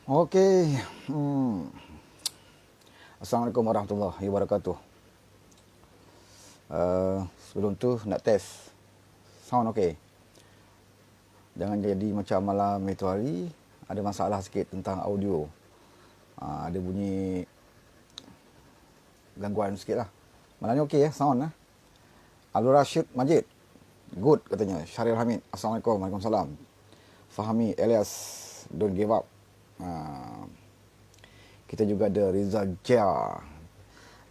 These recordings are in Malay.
Okey. Hmm. Assalamualaikum warahmatullahi wabarakatuh. Sebelum tu nak test. Sound okey? Jangan jadi macam malam itu hari. Ada masalah sikit tentang audio. Ada bunyi gangguan sikit lah. Malangnya okey ya, sound lah. Abdul Rashid Majid. Good katanya. Syaril Hamid. Assalamualaikum. Waalaikumsalam. Fahmi Elias. Don't give up. Kita juga ada Rizal Jia.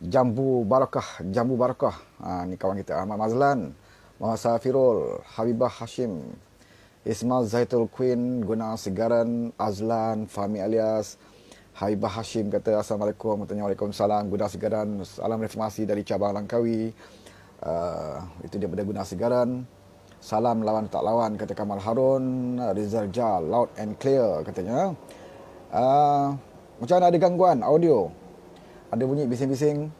Jambu Barakah. Ni kawan kita. Ahmad Mazlan, Muhammad Safirul, Habibah Hashim, Ismail Zaitul Queen, Guna Segaran, Azlan, Fahmi Alias, Habibah Hashim kata Assalamualaikum, katanya Waalaikumsalam. Guna Segaran, salam reformasi dari cabang Langkawi. Itu daripada Guna Segaran. Salam lawan tak lawan, kata Kamal Harun. Rizal Jal, loud and clear katanya. Macam mana, ada gangguan audio? Ada bunyi bising-bising.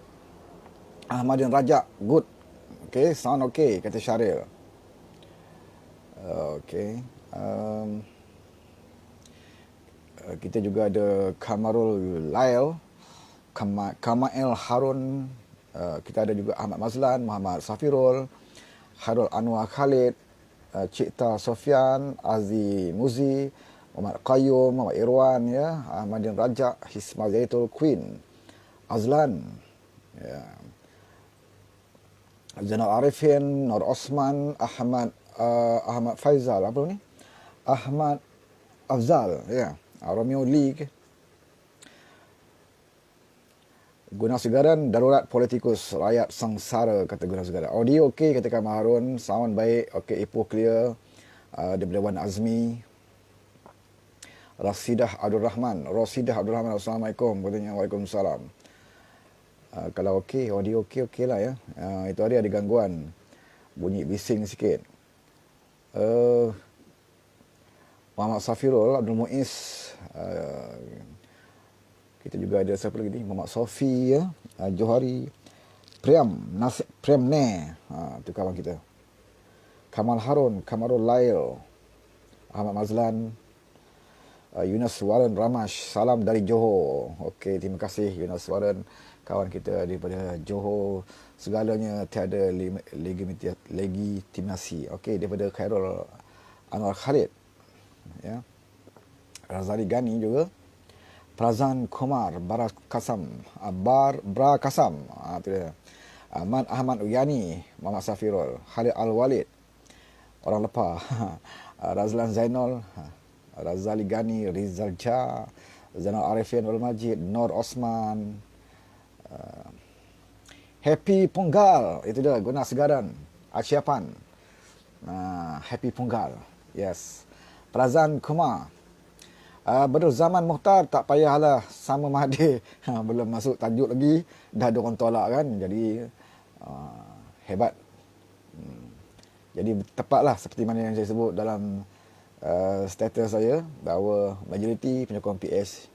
Ahmadin Rajak, good. Okay, sound okay, kata Syaril. Okay. Kita juga ada Kamarul Lail, Kamail Harun. Kita ada juga Ahmad Mazlan, Muhammad Safirul, Harul Anwar Khalid, Cipta Sofian, Azi Muzi, Muhammad Qayyum, Muhammad Irwan, ya, Ahmadin Rajak, Hisma Zaitul Queen, Azlan, ya, Zainal Arifin, Nur Osman, Ahmad Faizal, apa ni? Ahmad Afzal, ya, Romeo Lee, Guna Segaran, darurat politikus rakyat sengsara, kata Guna Segaran. Audio okey, kata Kamal Harun, sound baik, okey, ipoh clear, daripada Wan Azmi. Rosidah Abdul Rahman, Assalamualaikum, katanya Waalaikumsalam. Kalau okey, audio okey lah ya. Itu hari ada gangguan, bunyi bising sikit. Muhammad Safirul, Abdul Muiz, kita juga ada siapa lagi ni, Muhammad Sofi, ya, Johari, Prem Ne, itu kawan kita. Kamal Harun, Kamarul Lail, Ahmad Mazlan, Yunus Warren Ramash, salam dari Johor. Okey, terima kasih Yunus Warren, kawan kita daripada Johor. Segalanya tiada legitimasi. Okey, daripada Khairul Anwar Khalid, ya. Razali Gani juga. Prazan Komar, Bra Kasam, itu dia. Ahmad Uyani, Muhammad Safirul, Khalid Al-Walid, orang lepas. Razlan Zainal, Razali Gani, Rizal Jia, Zainal Arifin Wal Majid, Nur Osman, Happy Pongal, itu dia, Guna Segaran, Aciapan. Happy Pongal, yes. Prazan Kumar, Badrul Zaman Muhtar, tak payahlah sama Mahathir. Belum masuk tajuk lagi, dah ada orang tolak kan. Jadi hebat. Jadi tepatlah seperti mana yang saya sebut dalam status saya, bahawa majoriti penyokong PS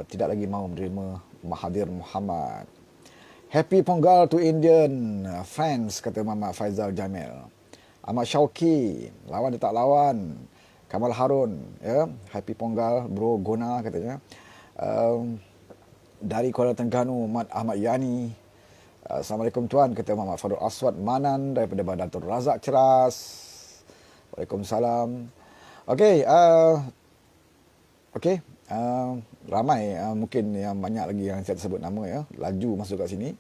tidak lagi mahu menerima Mahathir Mohamad. Happy Pongal to Indian friends, kata Muhammad Faizal Jamil. Ahmad Syauqi, lawan dia tak lawan. Kamal Harun, ya, Happy Pongal bro Guna, katanya. Dari Kuala Terengganu, Ahmad Yani, Assalamualaikum tuan, kata Muhammad Farul Aswad Manan daripada Badatul Razak Ceras. Waalaikumsalam. Okey, ramai mungkin yang banyak lagi yang saya sebut nama, ya, laju masuk kat sini.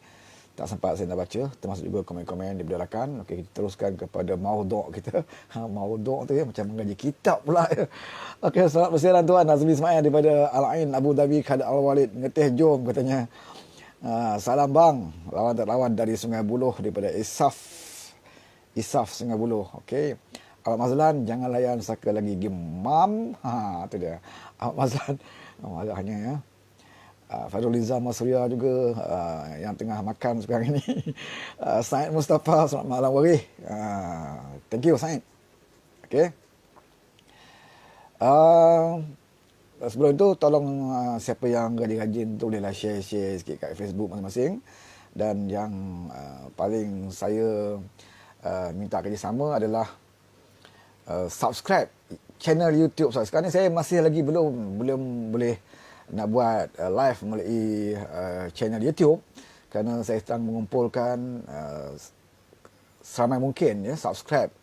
Tak sempat saya nak baca, termasuk juga komen-komen daripada rakan. Okey, kita teruskan kepada maudhu' kita. Maudhu' tu, ya, macam mengaji kitab pula, ya. Okey, selamat bersiaran tuan. Nazmi Ismail daripada Al-Ain, Abu Dhabi, Khalid Al-Walid, ngeteh jom, katanya. Salam bang, lawan tak lawan dari Sungai Buloh, daripada Isaf Sungai Buloh. Okey. Ahmad Mazlan, jangan layan saka lagi gemam. Itu dia. Ahmad Mazlan, marahnya, ya. Fadul Liza Masria juga, yang tengah makan sekarang ini. Said Mustafa, selamat malam Warih. Thank you Said. Okay. Sebelum itu, tolong siapa yang rajin-rajin tu bolehlah share sikit kat Facebook masing-masing. Dan yang paling saya minta kerjasama adalah subscribe channel YouTube saya. Sekarang ni saya masih lagi belum boleh nak buat live melalui channel YouTube kerana saya sedang mengumpulkan seramai mungkin ya subscribe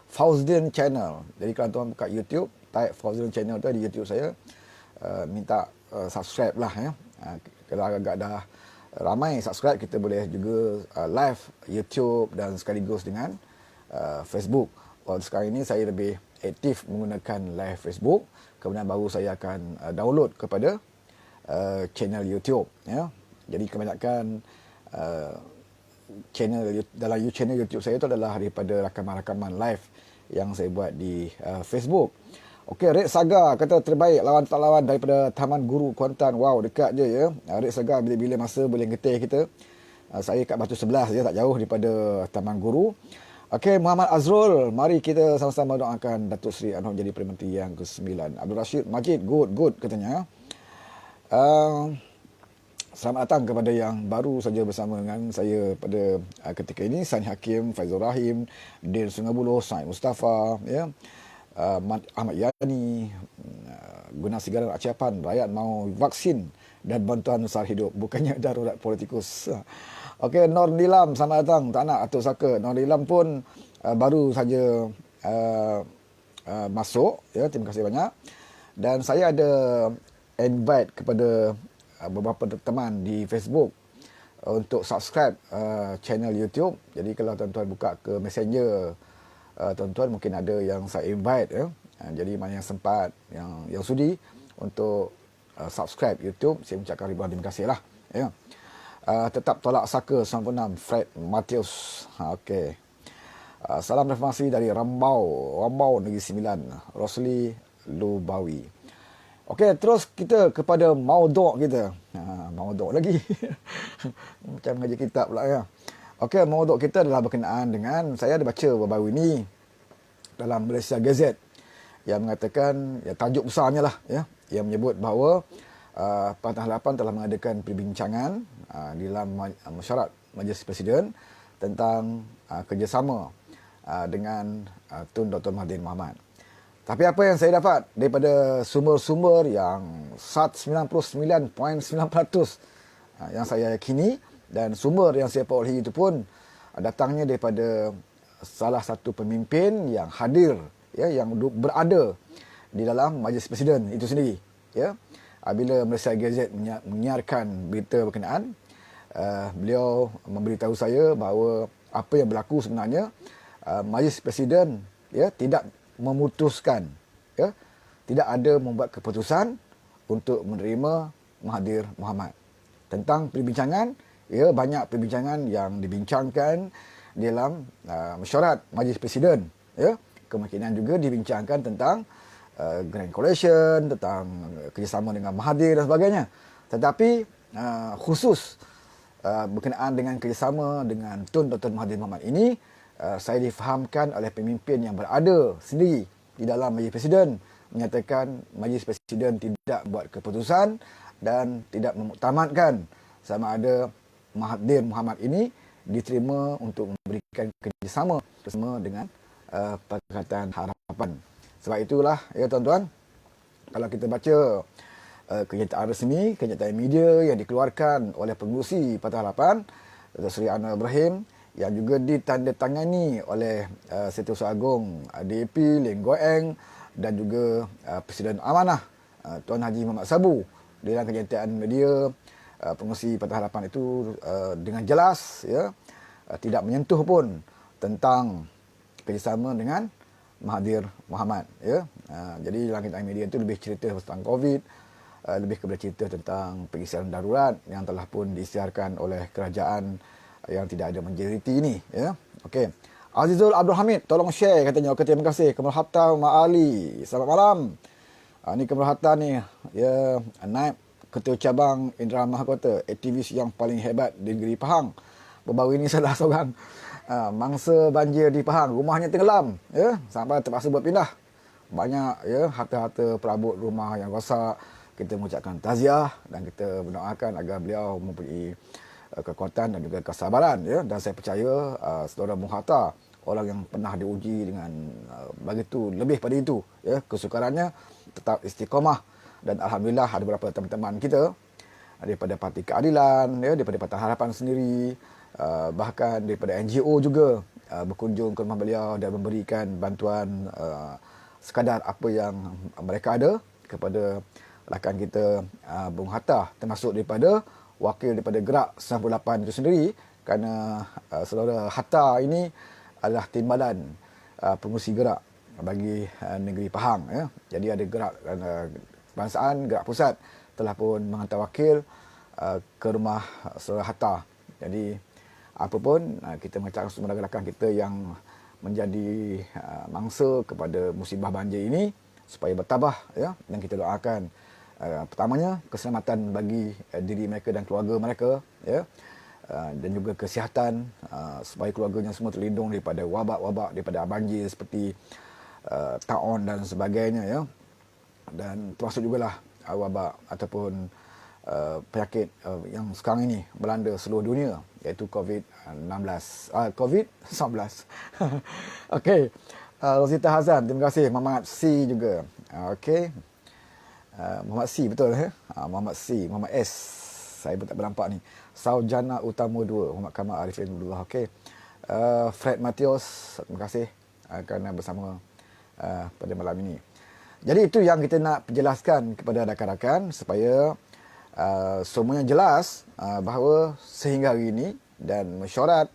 Fauzdin Channel. Jadi kalau tuan buka YouTube, type Fauzdin Channel tu di YouTube saya, minta subscribe lah ya. Kalau agak dah ramai subscribe, kita boleh juga live YouTube dan sekaligus dengan Facebook. Sekarang ini saya lebih aktif menggunakan live Facebook, kemudian baru saya akan download kepada channel YouTube ya. Jadi kebanyakan dalam channel YouTube saya itu adalah daripada rakaman-rakaman live yang saya buat di Facebook. Okey, Red Saga kata terbaik lawan tak lawan daripada Taman Guru Kuantan. Wow, dekat je ya. Red Saga bila-bila masa boleh getih kita. Saya kat Batu 11 je, tak jauh daripada Taman Guru. Okey, Muhammad Azrul, mari kita sama-sama doakan Datuk Seri Anwar jadi Perdana Menteri yang ke-9. Abdul Rashid Majid, good katanya. Selamat datang kepada yang baru saja bersama dengan saya pada ketika ini. Sani Hakim, Faizul Rahim, Din Sungai Buloh, Said Mustafa, ya. Ahmad Yani, Guna Sigara Aciapan, rakyat mau vaksin dan bantuan besar hidup, bukannya darurat politikus. Okey, Nur Nilam, selamat datang. Tak nak Atuk Saka. Nur Nilam pun baru saja masuk. Ya, terima kasih banyak. Dan saya ada invite kepada beberapa teman di Facebook untuk subscribe channel YouTube. Jadi kalau tuan-tuan buka ke Messenger, tuan-tuan mungkin ada yang saya invite ya. Jadi mana yang sempat, yang sudi untuk subscribe YouTube, saya ucapkan ribuan terima kasih lah ya. Tetap tolak Saka 96, Fred Matius. Okey. Salam reformasi dari Rambau Negeri Sembilan, Rosli Lubawi. Okey, terus kita kepada maudhu' kita. Maudhu' lagi. Macam mengaji kitab pula ya. Okey, maudhu' kita adalah berkenaan dengan, saya ada baca baru-baru ini dalam Malaysia Gazette yang mengatakan, ya, tajuk besarnya lah ya, yang menyebut bahawa Pakatan Harapan telah mengadakan perbincangan di dalam mesyuarat Majlis Presiden tentang kerjasama dengan Tun Dr. Mahathir Mohamad. Tapi apa yang saya dapat daripada sumber-sumber yang 99.9% yang saya yakini, dan sumber yang saya perolehi itu pun datangnya daripada salah satu pemimpin yang hadir ya, yang berada di dalam Majlis Presiden itu sendiri ya. Bila Malaysia Gazette menyiarkan berita berkenaan, beliau memberitahu saya bahawa apa yang berlaku sebenarnya, Majlis Presiden ya tidak memutuskan ya, tidak ada membuat keputusan untuk menerima Mahathir Mohamad. Tentang perbincangan, ya, banyak perbincangan yang dibincangkan di dalam mesyuarat Majlis Presiden ya. Kemungkinan juga dibincangkan tentang Grand Coalition, tentang kerjasama dengan Mahathir dan sebagainya. Tetapi khusus berkenaan dengan kerjasama dengan Tun Dr. Mahathir Mohamad ini, saya difahamkan oleh pemimpin yang berada sendiri di dalam Majlis Presiden, menyatakan Majlis Presiden tidak buat keputusan dan tidak memuktamadkan sama ada Mahathir Mohamad ini diterima untuk memberikan kerjasama bersama dengan Pakatan Harapan. Sebab itulah ya tuan-tuan, kalau kita baca kenyataan resmi, kenyataan media yang dikeluarkan oleh pengerusi Pakatan Harapan, Datuk Seri Anwar Ibrahim, yang juga ditandatangani oleh Setiausaha Agong DAP Lim Goh Eng dan juga Presiden Amanah Tuan Haji Muhammad Sabu, dalam kenyataan media, pengerusi Pakatan Harapan itu dengan jelas ya, tidak menyentuh pun tentang kerjasama dengan Mahathir Mohamad ya. Jadi dalam kenyataan media itu lebih cerita tentang COVID, lebih kepada cerita tentang pengisian darurat yang telah pun disiarkan oleh kerajaan yang tidak ada majoriti ini ya. Okey. Azizul Abdul Hamid, tolong share katanya. Okey, terima kasih. Kamal Hatta Ma'ali. Selamat malam. Ni Kamal Hatta ni ya, naib Ketua Cabang Indra Mahkota, aktivis yang paling hebat di negeri Pahang. Baru-baru ini salah seorang mangsa banjir di Pahang, rumahnya tenggelam ya, sampai terpaksa buat pindah. Banyak ya harta-harta perabot rumah yang rosak. Kita mengucapkan taziah dan kita mendoakan agar beliau mempunyai kekuatan dan juga kesabaran ya. Dan saya percaya saudara Muhatta orang yang pernah diuji dengan begitu lebih pada itu, ya, kesukarannya tetap istiqamah. Dan alhamdulillah ada beberapa teman-teman kita daripada Parti Keadilan, ya, daripada Parti Harapan sendiri, bahkan daripada NGO juga berkunjung ke rumah beliau dan memberikan bantuan sekadar apa yang mereka ada kepada rakan kita Bung Hatta, termasuk daripada wakil daripada Gerak 98 itu sendiri, kerana saudara Hatta ini adalah timbalan pengurusi gerak bagi negeri Pahang, ya. Jadi ada gerak kebangsaan, gerak pusat telah pun menghantar wakil ke rumah saudara Hatta. Jadi apa pun kita mengatakan semua rakan-rakan kita yang menjadi mangsa kepada musibah banjir ini supaya bertabah, ya, dan kita doakan pertamanya keselamatan bagi diri mereka dan keluarga mereka, ya, dan juga kesihatan supaya keluarganya semua terlindung daripada wabak-wabak daripada banjir seperti taun dan sebagainya, ya. Dan termasuk jugalah wabak ataupun penyakit yang sekarang ini melanda seluruh dunia, iaitu COVID-19. Okey. Rosita Hazan, terima kasih. Muhammad C juga. Okey. Muhammad C, betul, eh? Muhammad C, Muhammad S. Saya pun tak bernampak ni. Saujana Utama 2, Muhammad Kamal Arifin Abdullah. Okey. Fred Matius, terima kasih kerana bersama pada malam ini. Jadi itu yang kita nak jelaskan kepada rakan-rakan supaya semuanya jelas bahawa sehingga hari ini dan mesyuarat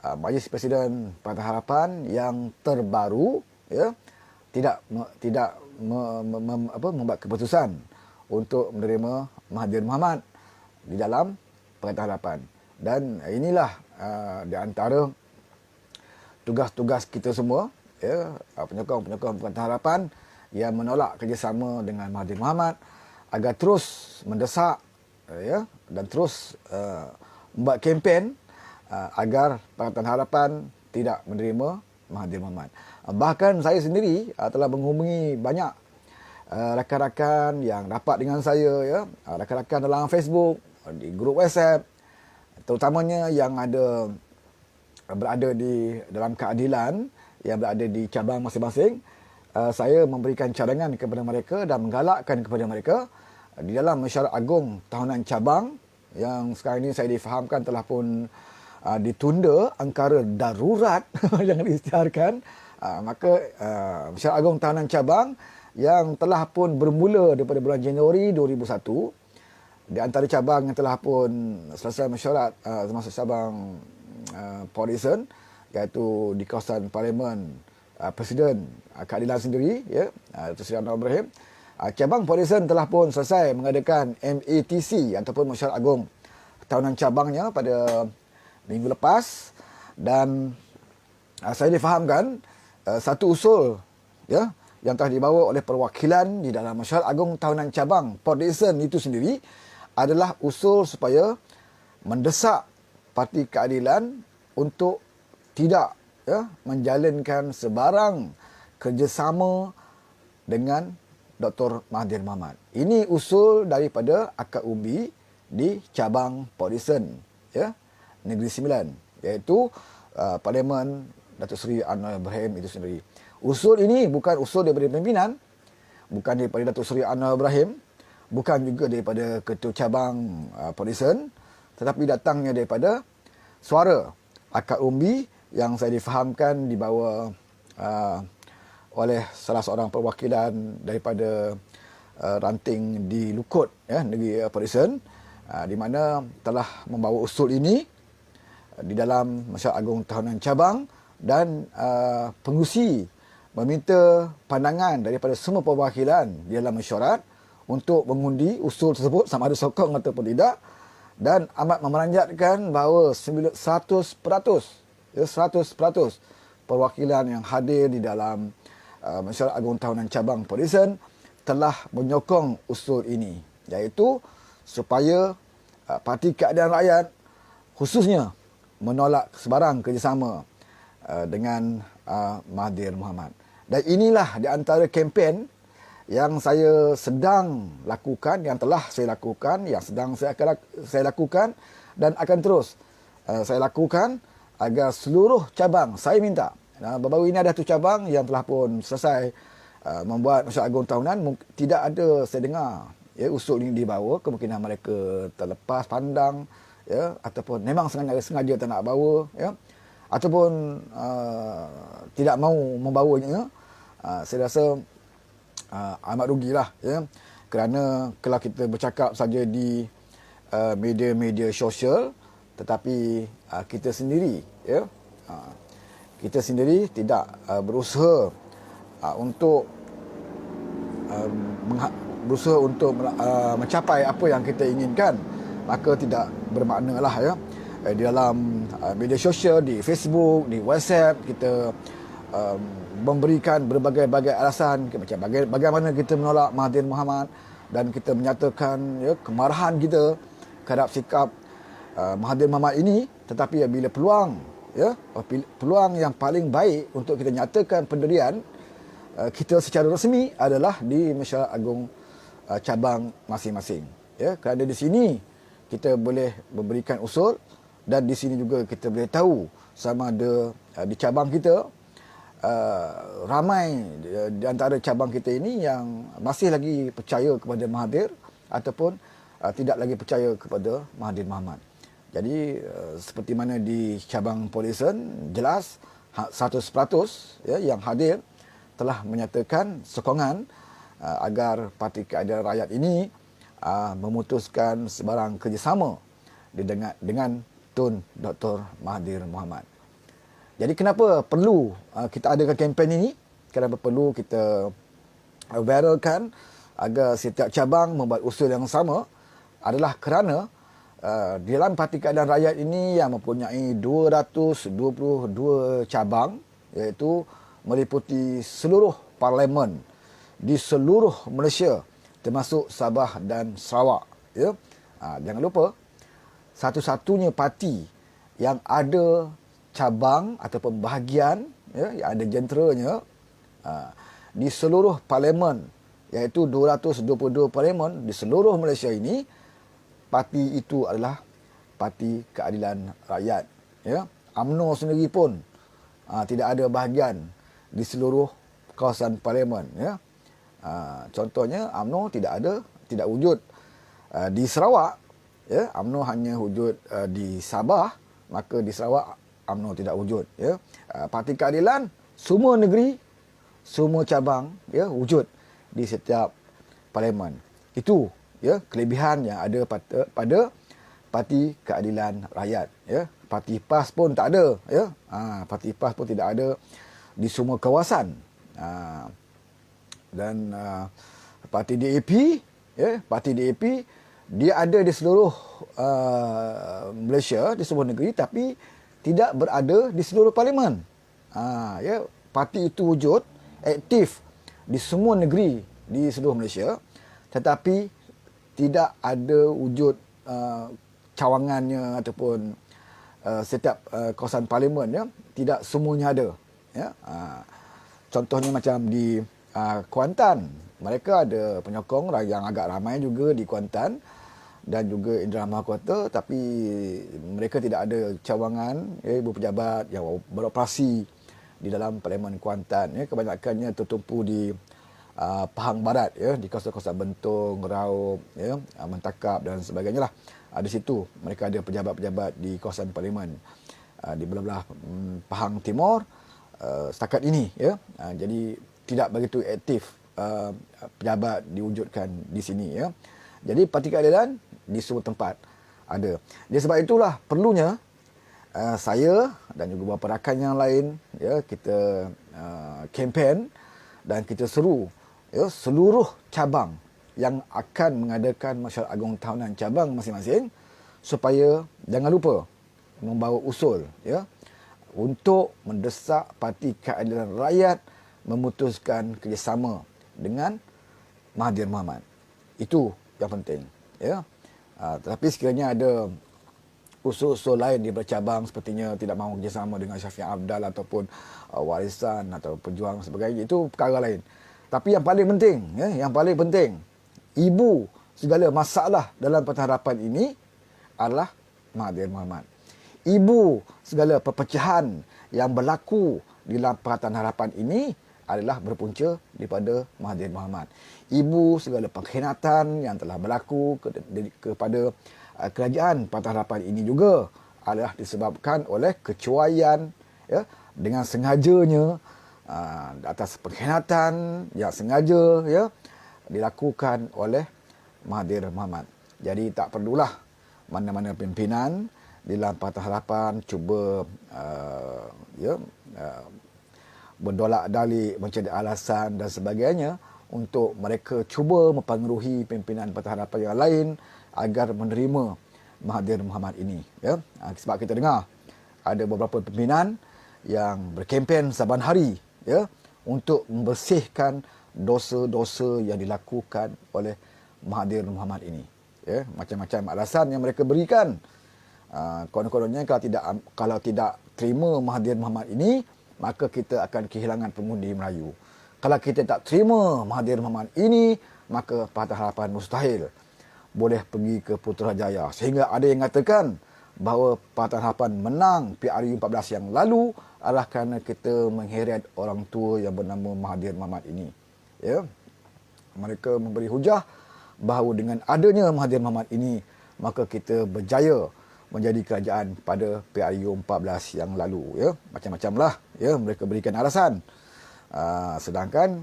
Majlis Presiden Parti Harapan yang terbaru, ya, tidak membuat keputusan untuk menerima Mahathir Mohamad di dalam Parti Harapan. Dan inilah di antara tugas-tugas kita semua, ya, penyokong-penyokong Parti Harapan yang menolak kerjasama dengan Mahathir Mohamad agar terus mendesak, ya, dan terus membuat kempen agar Pakatan Harapan tidak menerima Mahathir Mohamad. Bahkan saya sendiri telah menghubungi banyak rakan-rakan yang rapat dengan saya, ya, rakan-rakan dalam Facebook, di grup WhatsApp, terutamanya yang berada di dalam keadilan, yang berada di cabang masing-masing. Saya memberikan cadangan kepada mereka dan menggalakkan kepada mereka di dalam mesyuarat agung tahunan cabang yang sekarang ini saya difahamkan telah pun ditunda angkara darurat yang diisytiharkan, maka mesyuarat agung tahunan cabang yang telah pun bermula daripada bulan Januari 2001, di antara cabang yang telah pun selesai mesyuarat termasuk cabang Port Dickson, iaitu di kawasan Parlimen Presiden Keadilan sendiri, ya, Datuk Seri Anwar Ibrahim. Cabang Port Dickson telah pun selesai mengadakan MATC ataupun mesyuarat agung tahunan cabangnya pada minggu lepas, dan saya difahamkan satu usul, ya, yang telah dibawa oleh perwakilan di dalam mesyuarat agung tahunan cabang Port Dickson itu sendiri adalah usul supaya mendesak Parti Keadilan untuk tidak, ya, menjalankan sebarang kerjasama dengan Dr. Mahathir Mohamad. Ini usul daripada akar umbi di cabang Port Dickson, ya, Negeri Sembilan, iaitu Parlimen Datuk Seri Anwar Ibrahim itu sendiri. Usul ini bukan usul daripada pimpinan, bukan daripada Datuk Seri Anwar Ibrahim, bukan juga daripada ketua cabang Port Dickson, tetapi datangnya daripada suara akar umbi yang saya difahamkan dibawa oleh salah seorang perwakilan daripada ranting di Lukut, ya, negeri Port Dickson, di mana telah membawa usul ini di dalam mesyuarat agung tahunan cabang, dan pengurusi meminta pandangan daripada semua perwakilan di dalam mesyuarat untuk mengundi usul tersebut sama ada sokong ataupun tidak, dan amat memeranjatkan bahawa 100%, ya, 100% perwakilan yang hadir di dalam mesyuarat agung tahunan cabang Port Dickson telah menyokong usul ini, iaitu supaya Parti Keadilan Rakyat khususnya menolak sebarang kerjasama dengan Mahathir Mohamad. Dan inilah di antara kempen yang saya sedang lakukan, yang telah saya lakukan, yang sedang saya lakukan dan akan terus saya lakukan agar seluruh cabang, saya minta, baru-baru ini ada 1 cabang yang telah pun selesai membuat Masyarakat Agung tahunan, tidak ada saya dengar ya usul ini dibawa, kemungkinan mereka terlepas pandang ya, ataupun memang sengaja tak nak bawa ya, ataupun tidak mahu membawanya. Saya rasa amat rugilah ya, kerana kalau kita bercakap saja di media-media sosial, tetapi kita sendiri ya, kita sendiri tidak berusaha untuk mencapai apa yang kita inginkan, maka tidak bermakna lah ya. Di dalam media sosial, di Facebook, di WhatsApp, kita memberikan berbagai-bagai alasan macam bagaimana kita menolak Mahathir Mohamad, dan kita menyatakan ya kemarahan kita terhadap sikap Mahathir Mohamad ini. Tetapi bila peluang yang paling baik untuk kita nyatakan pendirian kita secara rasmi adalah di Masyarakat Agung cabang masing-masing ya, kerana di sini kita boleh memberikan usul, dan di sini juga kita boleh tahu sama ada di cabang kita ramai di antara cabang kita ini yang masih lagi percaya kepada Mahathir ataupun tidak lagi percaya kepada Mahathir Mohamad. Jadi seperti mana di cabang Polisen, jelas 100% ya, yang hadir telah menyatakan sokongan agar Parti Keadilan Rakyat ini memutuskan sebarang kerjasama dengan Tun Dr. Mahathir Mohamad. Jadi kenapa perlu kita adakan kempen ini? Kenapa perlu kita viralkan agar setiap cabang membuat usul yang sama? Adalah kerana di dalam Parti Keadilan Rakyat ini yang mempunyai 222 cabang, iaitu meliputi seluruh parlimen di seluruh Malaysia, termasuk Sabah dan Sarawak. Ya? Jangan lupa, satu-satunya parti yang ada cabang ataupun bahagian ya, yang ada jenteranya di seluruh parlimen, iaitu 222 parlimen di seluruh Malaysia ini, parti itu adalah Parti Keadilan Rakyat. Ya? UMNO sendiri pun tidak ada bahagian di seluruh kawasan parlimen. Ya? Contohnya UMNO tidak wujud di Sarawak. Ya? UMNO hanya wujud di Sabah, maka di Sarawak UMNO tidak wujud. Ya? Parti Keadilan, semua negeri, semua cabang ya, wujud di setiap parlimen. Itu ya kelebihan yang ada pada Parti Keadilan Rakyat. Ya? Parti PAS pun tak ada. Ya? Parti PAS pun tidak ada di semua kawasan. Dan Parti DAP, ya, Parti DAP dia ada di seluruh Malaysia, di seluruh negeri, tapi tidak berada di seluruh parlimen. Ya, parti itu wujud aktif di semua negeri di seluruh Malaysia, tetapi tidak ada wujud cawangannya ataupun setiap kawasan parlimen, ya, tidak semuanya ada. Ya. Contohnya macam di Kuantan, mereka ada penyokong yang agak ramai juga di Kuantan dan juga Indra Mahakota, tapi mereka tidak ada cawangan ya, ibu pejabat yang beroperasi di dalam Parlimen Kuantan. Ya, kebanyakannya tertumpu di Pahang Barat, ya, di kawasan-kawasan Bentong, Raub, ya, Mentakap dan sebagainya lah. Di situ mereka ada pejabat-pejabat di kawasan parlimen. Di belah-belah Pahang Timur setakat ini, ya. Jadi tidak begitu aktif pejabat diwujudkan di sini, ya. Jadi Parti Keadilan di semua tempat ada. Jadi sebab itulah perlunya saya dan juga beberapa rakan yang lain, ya, kita kempen dan kita seru, ya, seluruh cabang yang akan mengadakan Masyarakat Agung tahunan cabang masing-masing supaya jangan lupa membawa usul, ya, untuk mendesak Parti Keadilan Rakyat memutuskan kerjasama dengan Mahathir Mohamad. Itu yang penting, ya. Tetapi sekiranya ada usul-usul lain di bercabang, sepertinya tidak mahu kerjasama dengan Syafiq Abdal ataupun Warisan atau Pejuang sebagainya, itu perkara lain. Tapi yang paling penting, ya, yang paling penting, ibu segala masalah dalam pengharapan ini adalah Mahathir Mohamad. ibu segala perpecahan yang berlaku di dalam Pakatan Harapan ini adalah berpunca daripada Mahathir Mohamad. Ibu segala pengkhianatan yang telah berlaku kepada kerajaan Pakatan Harapan ini juga adalah disebabkan oleh kecuaian, ya, dengan sengajanya, atas pengkhianatan yang sengaja, ya, dilakukan oleh Mahathir Mohamad. Jadi tak perlulah mana-mana pimpinan di dalam Pakatan Harapan cuba berdolak dalik, mencari alasan dan sebagainya untuk mereka cuba mempengaruhi pimpinan Pakatan Harapan yang lain agar menerima Mahathir Mohamad ini. Ya. Sebab kita dengar ada beberapa pimpinan yang berkempen saban hari, ya, untuk membersihkan dosa-dosa yang dilakukan oleh Mahathir Mohamad ini. Ya, macam-macam alasan yang mereka berikan. Konon-kononnya kalau tidak terima Mahathir Mohamad ini, maka kita akan kehilangan pengundi Melayu. Kalau kita tak terima Mahathir Mohamad ini, maka Pakatan Harapan mustahil boleh pergi ke Putrajaya. Sehingga ada yang mengatakan bahawa Pakatan Harapan menang PRU 14 yang lalu adalah kerana kita mengheret orang tua yang bernama Mahathir Mohamad ini. Ya. Mereka memberi hujah bahawa dengan adanya Mahathir Mohamad ini, maka kita berjaya menjadi kerajaan pada PRU 14 yang lalu. Ya. Macam-macam lah, ya, mereka berikan alasan. Sedangkan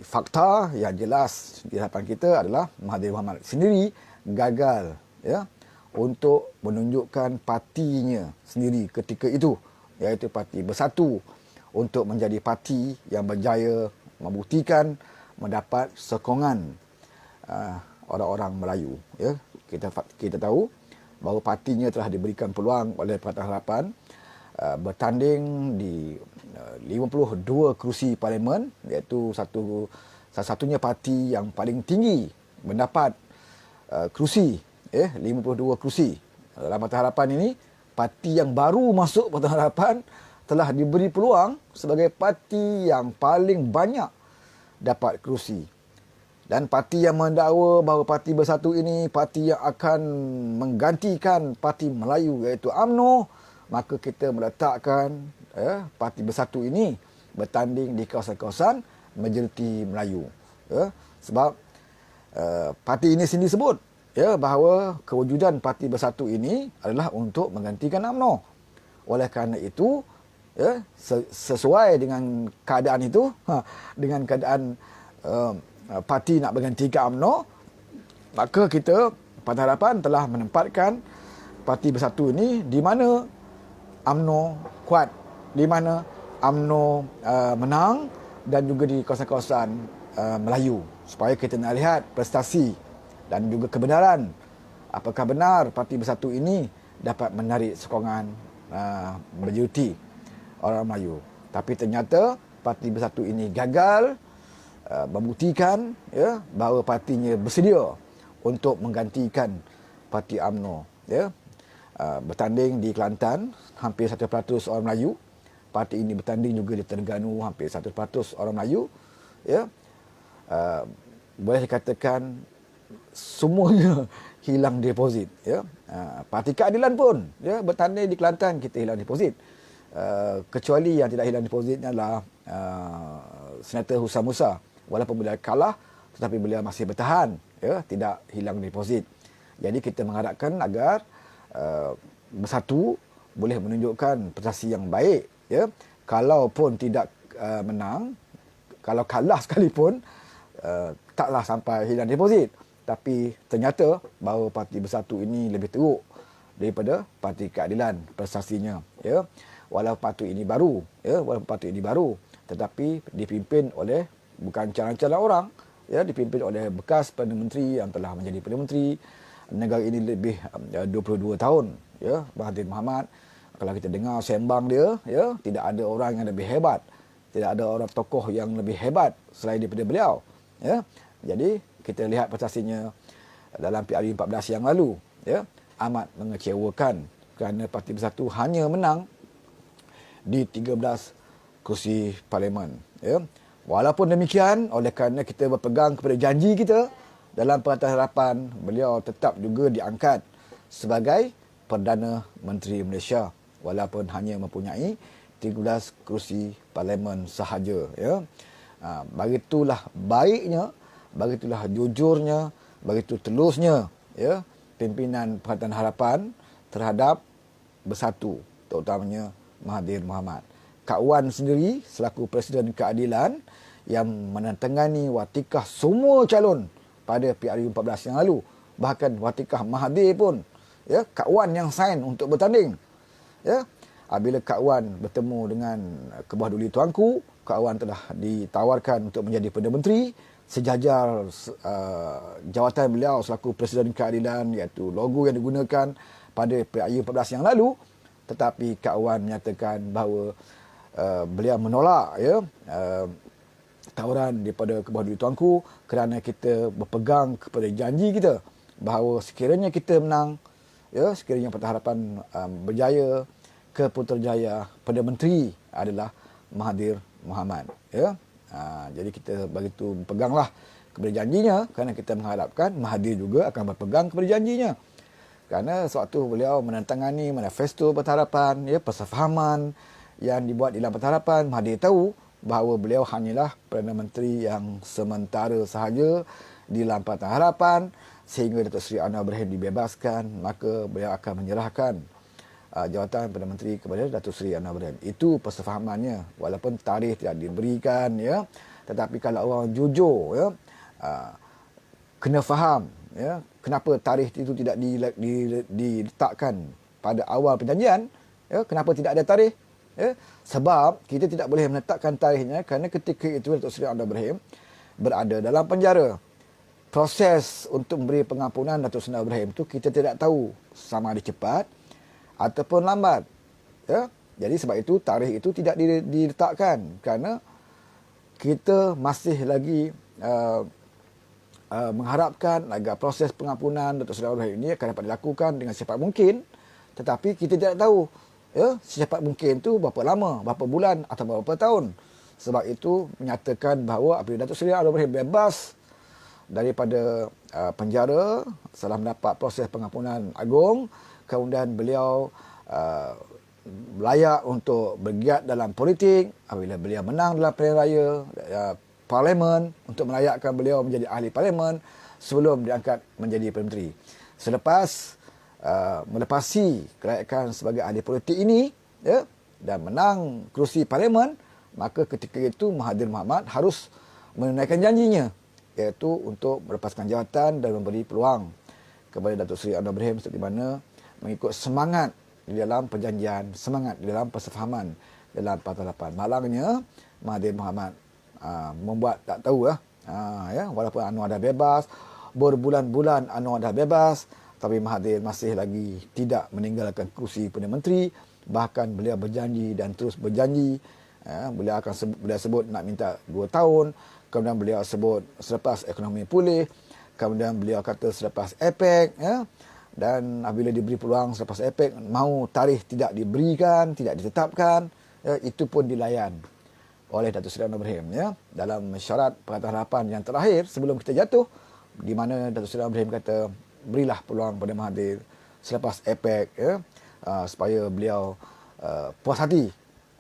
fakta yang jelas di hadapan kita adalah Mahathir Mohamad sendiri gagal, ya, untuk menunjukkan partinya sendiri ketika itu, iaitu Parti Bersatu, untuk menjadi parti yang berjaya membuktikan mendapat sokongan orang-orang Melayu. Ya. Kita tahu bahawa partinya telah diberikan peluang oleh Pakatan Harapan bertanding di 52 kerusi parlimen, iaitu salah satunya parti yang paling tinggi mendapat kerusi, 52 kerusi. Dalam Pakatan Harapan ini, parti yang baru masuk Pakatan Harapan telah diberi peluang sebagai parti yang paling banyak dapat kerusi. Dan parti yang mendakwa bahawa Parti Bersatu ini parti yang akan menggantikan Parti Melayu, iaitu UMNO, maka kita meletakkan Parti Bersatu ini bertanding di kawasan-kawasan majoriti Melayu. Ya. Sebab parti ini sendiri sebut, ya, bahawa kewujudan Parti Bersatu ini adalah untuk menggantikan UMNO. Oleh kerana itu, ya, sesuai dengan keadaan itu, dengan keadaan parti nak bergantikan UMNO, maka kita Pakatan Harapan telah menempatkan Parti Bersatu ini di mana UMNO kuat, di mana UMNO menang, dan juga di kawasan-kawasan Melayu, supaya kita nak lihat prestasi dan juga kebenaran apakah benar Parti Bersatu ini dapat menarik sokongan majoriti orang Melayu. Tapi ternyata Parti Bersatu ini gagal membuktikan, ya, bahawa partinya bersedia untuk menggantikan Parti UMNO. Ya. Bertanding di Kelantan hampir 100% orang Melayu. Parti ini bertanding juga di Terengganu hampir 100% orang Melayu. Ya. Boleh dikatakan semuanya hilang deposit. Ya. Parti Keadilan pun, ya, bertanding di Kelantan, kita hilang deposit. Kecuali yang tidak hilang depositnya adalah Senator Husam Musa. Walaupun beliau kalah, tetapi beliau masih bertahan, ya, tidak hilang deposit. Jadi kita mengharapkan agar Bersatu boleh menunjukkan prestasi yang baik. Ya. Kalaupun tidak menang, kalau kalah sekalipun, taklah sampai hilang deposit. Tapi ternyata bahawa Parti Bersatu ini lebih teruk daripada Parti Keadilan prestasinya. Ya. Walaupun parti ini baru, ya, tetapi dipimpin oleh bukan calon-calon orang, ya, dipimpin oleh bekas Perdana Menteri yang telah menjadi Perdana Menteri negara ini lebih 22 tahun, ya, Mahathir Mohamad. Kalau kita dengar sembang dia, ya, tidak ada orang yang lebih hebat, tidak ada orang tokoh yang lebih hebat selain daripada beliau. Ya. Jadi kita lihat prestasinya dalam PRU 14 yang lalu, ya, amat mengecewakan kerana Parti Bersatu hanya menang di 13 kursi parlimen. Ya. Walaupun demikian, oleh kerana kita berpegang kepada janji kita dalam Pakatan Harapan, beliau tetap juga diangkat sebagai Perdana Menteri Malaysia. walaupun hanya mempunyai 13 kerusi parlimen sahaja, ya. Begitulah baiknya, begitulah jujurnya, begitu telusnya, ya, pimpinan Pakatan Harapan terhadap Bersatu, terutamanya Mahathir Mohamad. Kak Wan sendiri selaku Presiden Keadilan yang menantangani watikah semua calon pada PRU 14 yang lalu, bahkan watikah Mahathir pun, ya, Kak Wan yang sign untuk bertanding, ya. Apabila Kak Wan bertemu dengan Kebah Duli Tuanku, Kak Wan telah ditawarkan untuk menjadi Perdana Menteri sejajar jawatan beliau selaku Presiden Keadilan, iaitu logo yang digunakan pada PRU 14 yang lalu. Tetapi Kak Wan menyatakan bahawa beliau menolak, ya, tawaran daripada Kebah Duli Tuanku kerana kita berpegang kepada janji kita bahawa sekiranya kita menang, ya, sekiranya Pakatan Harapan berjaya ke Putrajaya, Perdana Menteri adalah Mahathir Mohamad, ya. Jadi kita begitu berpeganglah kepada janjinya kerana kita mengharapkan Mahathir juga akan berpegang kepada janjinya. Kerana sewaktu beliau menantangani manifesto Pakatan Harapan, ya, persefahaman yang dibuat di dalam Pakatan Harapan, Mahathir tahu bahawa beliau hanyalah Perdana Menteri yang sementara sahaja di dalam Pakatan Harapan sehingga Datuk Seri Anwar Ibrahim dibebaskan, maka beliau akan menyerahkan jawatan Perdana Menteri kepada Datuk Seri Anwar Ibrahim. Itu persefahamannya, walaupun tarikh tidak diberikan, ya. Tetapi kalau orang jujur, ya, kena faham, ya, kenapa tarikh itu tidak diletakkan pada awal perjanjian, ya, kenapa tidak ada tarikh, ya. Sebab kita tidak boleh meletakkan tarikhnya kerana ketika itu Datuk Seri Anwar Ibrahim berada dalam penjara. Proses untuk memberi pengampunan Datuk Seri Anwar Ibrahim itu kita tidak tahu sama ada cepat ataupun lambat, ya. Jadi sebab itu tarikh itu tidak diletakkan kerana kita masih lagi mengharapkan agar proses pengampunan Datuk Seri Anwar Ibrahim ini akan dapat dilakukan dengan secepat mungkin, tetapi kita tidak tahu, ya, secepat mungkin itu berapa lama, berapa bulan atau berapa tahun. Sebab itu menyatakan bahawa apabila Datuk Seri Anwar Ibrahim bebas daripada penjara setelah mendapat proses pengampunan agung, kemudian beliau layak untuk bergiat dalam politik. Apabila beliau menang dalam pilihan raya parlimen, untuk melayakkan beliau menjadi ahli parlimen sebelum diangkat menjadi Perdana Menteri. Selepas melepasi kelayakan sebagai ahli politik ini, ya, dan menang kerusi parlimen, maka ketika itu Mahathir Mohamad harus menunaikan janjinya, iaitu untuk melepaskan jawatan dan memberi peluang kepada Datuk Seri Anwar Ibrahim seperti mana mengikut semangat di dalam perjanjian, semangat di dalam persefahaman dalam Pakatan Harapan. Malangnya Mahathir Mohamad membuat tak tahu, ya, walaupun Anwar dah bebas, berbulan-bulan Anwar dah bebas, tapi Mahathir masih lagi tidak meninggalkan kursi Perdana Menteri. Bahkan beliau berjanji dan terus berjanji, beliau sebut nak minta 2 tahun, kemudian beliau sebut selepas ekonomi pulih, kemudian beliau kata selepas APEC, ya. Dan apabila diberi peluang selepas APEC, mahu tarikh tidak diberikan, tidak ditetapkan, ya, itu pun dilayan oleh Datuk Seri Anwar Ibrahim, ya. Dalam syarat Pakatan Harapan yang terakhir sebelum kita jatuh, di mana Datuk Seri Anwar Ibrahim kata berilah peluang pada Mahathir selepas APEC, ya, supaya beliau puas hati,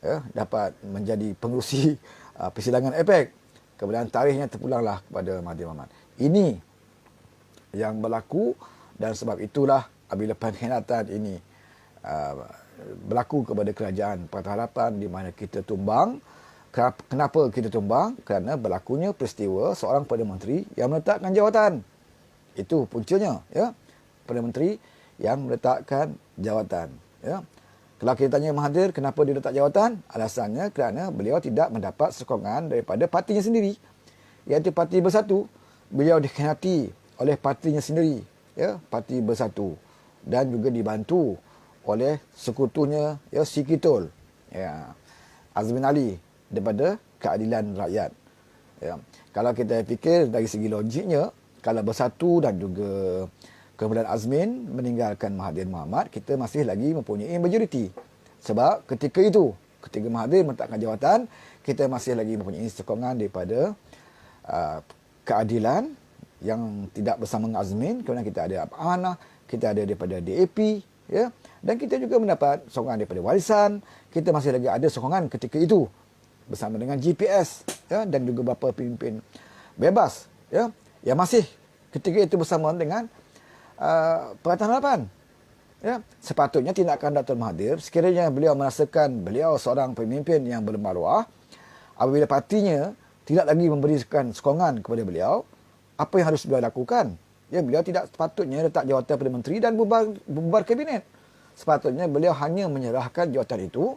ya, dapat menjadi pengerusi persidangan APEC. Kemudian tarikhnya terpulanglah kepada Mahathir Mohamad. Ini yang berlaku, dan sebab itulah apabila pengkhianatan ini berlaku kepada kerajaan Pakatan Harapan di mana kita tumbang. Kenapa kita tumbang? Kerana berlakunya peristiwa seorang Perdana Menteri yang meletakkan jawatan. Itu puncanya, ya. Perdana Menteri yang meletakkan jawatan, ya. Kalau kita tanya Mahathir kenapa dia letak jawatan, alasannya kerana beliau tidak mendapat sokongan daripada partinya sendiri, iaitu Parti Bersatu. Beliau dikhianati oleh partinya sendiri, ya, Parti Bersatu, dan juga dibantu oleh sekutunya, ya, Sikitol, ya, Azmin Ali, daripada Keadilan Rakyat, ya. Kalau kita fikir dari segi logiknya, kalau Bersatu dan juga kemudian Azmin meninggalkan Mahathir Mohamad, kita masih lagi mempunyai majoriti. Sebab ketika itu, ketika Mahathir meletakkan jawatan, kita masih lagi mempunyai sokongan daripada Keadilan yang tidak bersama dengan Azmin. Kemudian kita ada Amanah, kita ada daripada DAP, Ya. Dan kita juga mendapat sokongan daripada warisan. Kita masih lagi ada sokongan ketika itu bersama dengan GPS, ya, dan juga beberapa pemimpin bebas, ya, yang masih ketika itu bersama dengan Pakatan Harapan. Ya, sepatutnya tindakan Dr. Mahathir, sekiranya beliau merasakan beliau seorang pemimpin yang bermaruah, apabila partinya tidak lagi memberikan sokongan kepada beliau, apa yang harus beliau lakukan? Ya, beliau tidak sepatutnya letak jawatan Perdana Menteri dan bubar kabinet. Sepatutnya beliau hanya menyerahkan jawatan itu.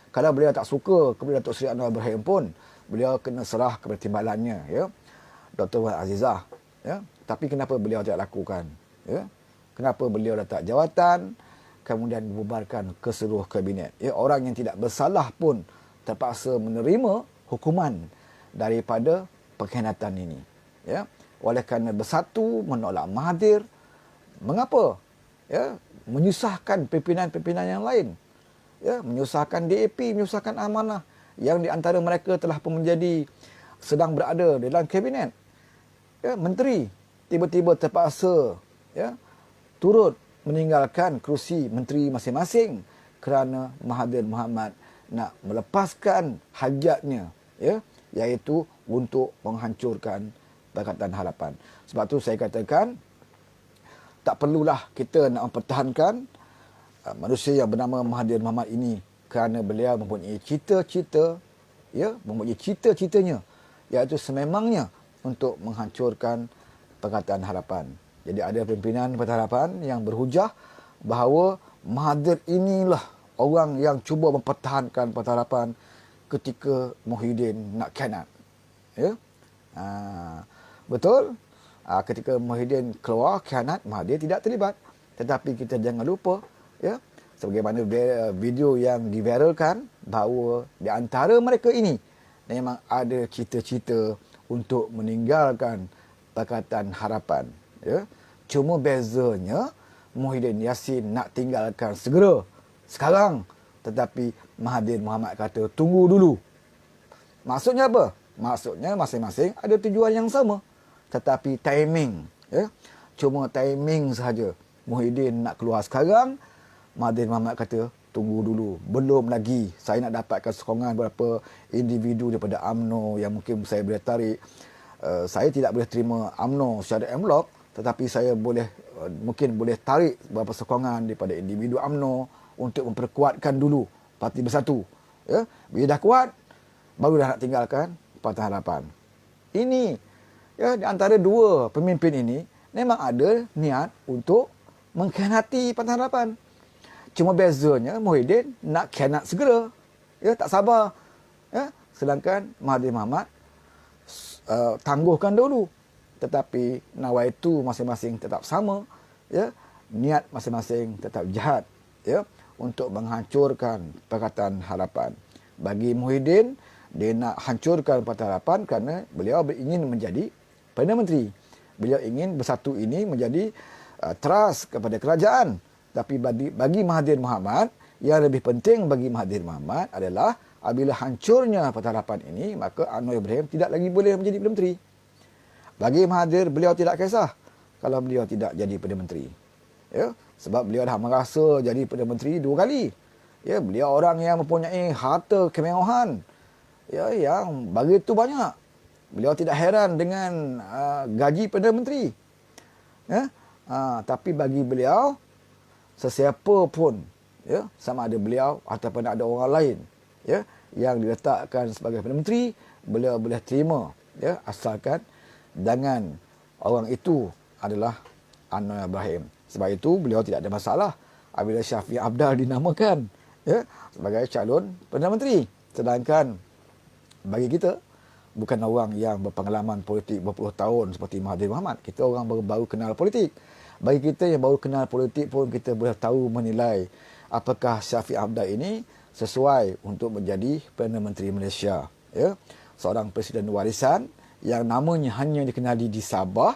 Kalau beliau tak suka kepada Datuk Seri Anwar Ibrahim pun, beliau kena serah kepada timbalannya, ya, Dr. Wan Azizah. Ya. Tapi kenapa beliau tidak lakukan? Ya. Kenapa beliau letak jawatan, kemudian bubarkan ke seluruh kabinet? Ya, orang yang tidak bersalah pun terpaksa menerima hukuman daripada pengkhianatan ini. Ya. Oleh kerana bersatu menolak Mahathir, mengapa? Ya, menyusahkan pimpinan-pimpinan yang lain. Ya, menyusahkan DAP, menyusahkan Amanah yang di antara mereka telah pun menjadi sedang berada dalam kabinet. Ya, menteri tiba-tiba terpaksa, ya, turut meninggalkan kerusi menteri masing-masing kerana Mahathir Mohamad nak melepaskan hajatnya, ya, iaitu untuk menghancurkan Pakatan Harapan. Sebab tu saya katakan tak perlulah kita nak mempertahankan manusia yang bernama Mahathir Mohamad ini kerana beliau mempunyai cita-cita, ya, mempunyai cita-citanya, iaitu sememangnya untuk menghancurkan Pakatan Harapan. Jadi ada pimpinan Pakatan Harapan yang berhujah bahawa Mahathir inilah orang yang cuba mempertahankan Pakatan Harapan ketika Muhyiddin nak khianat. Ya? Betul? Ketika Muhyiddin keluar khianat, Mahathir tidak terlibat. Tetapi kita jangan lupa, ya, sebagaimana video yang diviralkan, bahawa di antara mereka ini memang ada cita-cita untuk meninggalkan Pakatan Harapan. Ya. Cuma bezanya Muhyiddin Yassin nak tinggalkan segera, sekarang. Tetapi Mahathir Mohamad kata tunggu dulu. Maksudnya apa? Maksudnya masing-masing ada tujuan yang sama, tetapi timing, ya, cuma timing sahaja. Muhyiddin nak keluar sekarang, Mahathir Mohamad kata tunggu dulu, belum lagi. Saya nak dapatkan sokongan beberapa individu daripada UMNO yang mungkin saya boleh tarik. Saya tidak boleh terima UMNO secara envelope, tetapi saya boleh mungkin boleh tarik beberapa sokongan daripada individu UMNO untuk memperkuatkan dulu Parti Bersatu. Ya, bila dah kuat, baru dah nak tinggalkan Pakatan Harapan. Ini, ya, di antara dua pemimpin ini memang ada niat untuk mengkhianati Pakatan Harapan. Cuma bezanya Muhyiddin nak khianat segera, ya, tak sabar, ya. Sedangkan Mahathir Mohamad tangguhkan dulu. Tetapi nawaitu masing-masing tetap sama, ya, niat masing-masing tetap jahat, ya, untuk menghancurkan Pakatan Harapan. Bagi Muhyiddin, dia nak hancurkan Pakatan Harapan kerana beliau ingin menjadi Perdana Menteri. Beliau ingin Bersatu ini menjadi trust kepada kerajaan. Tapi bagi Mahathir Mohamad, yang lebih penting bagi Mahathir Mohamad adalah apabila hancurnya Pakatan Harapan ini, maka Anwar Ibrahim tidak lagi boleh menjadi Perdana Menteri. Bagi Mahathir, beliau tidak kisah kalau beliau tidak jadi Perdana Menteri. Ya, sebab beliau dah merasa jadi Perdana Menteri 2 kali. Ya, beliau orang yang mempunyai harta kemewahan, ya, yang begitu banyak. Beliau tidak heran dengan gaji Perdana Menteri. Ya, tapi bagi beliau, sesiapa pun, ya, sama ada beliau ataupun ada orang lain, ya, yang diletakkan sebagai Perdana Menteri, beliau boleh terima, ya, asalkan jangan orang itu adalah Anwar Ibrahim. Sebab itu beliau tidak ada masalah apabila Shafie Apdal dinamakan, ya, sebagai calon Perdana Menteri. Sedangkan bagi kita, bukan orang yang berpengalaman politik berpuluh tahun seperti Mahathir Mohamad. Kita orang baru kenal politik. Bagi kita yang baru kenal politik pun, kita boleh tahu menilai apakah Shafie Apdal ini sesuai untuk menjadi Perdana Menteri Malaysia. Ya, seorang presiden warisan yang namanya hanya dikenali di Sabah,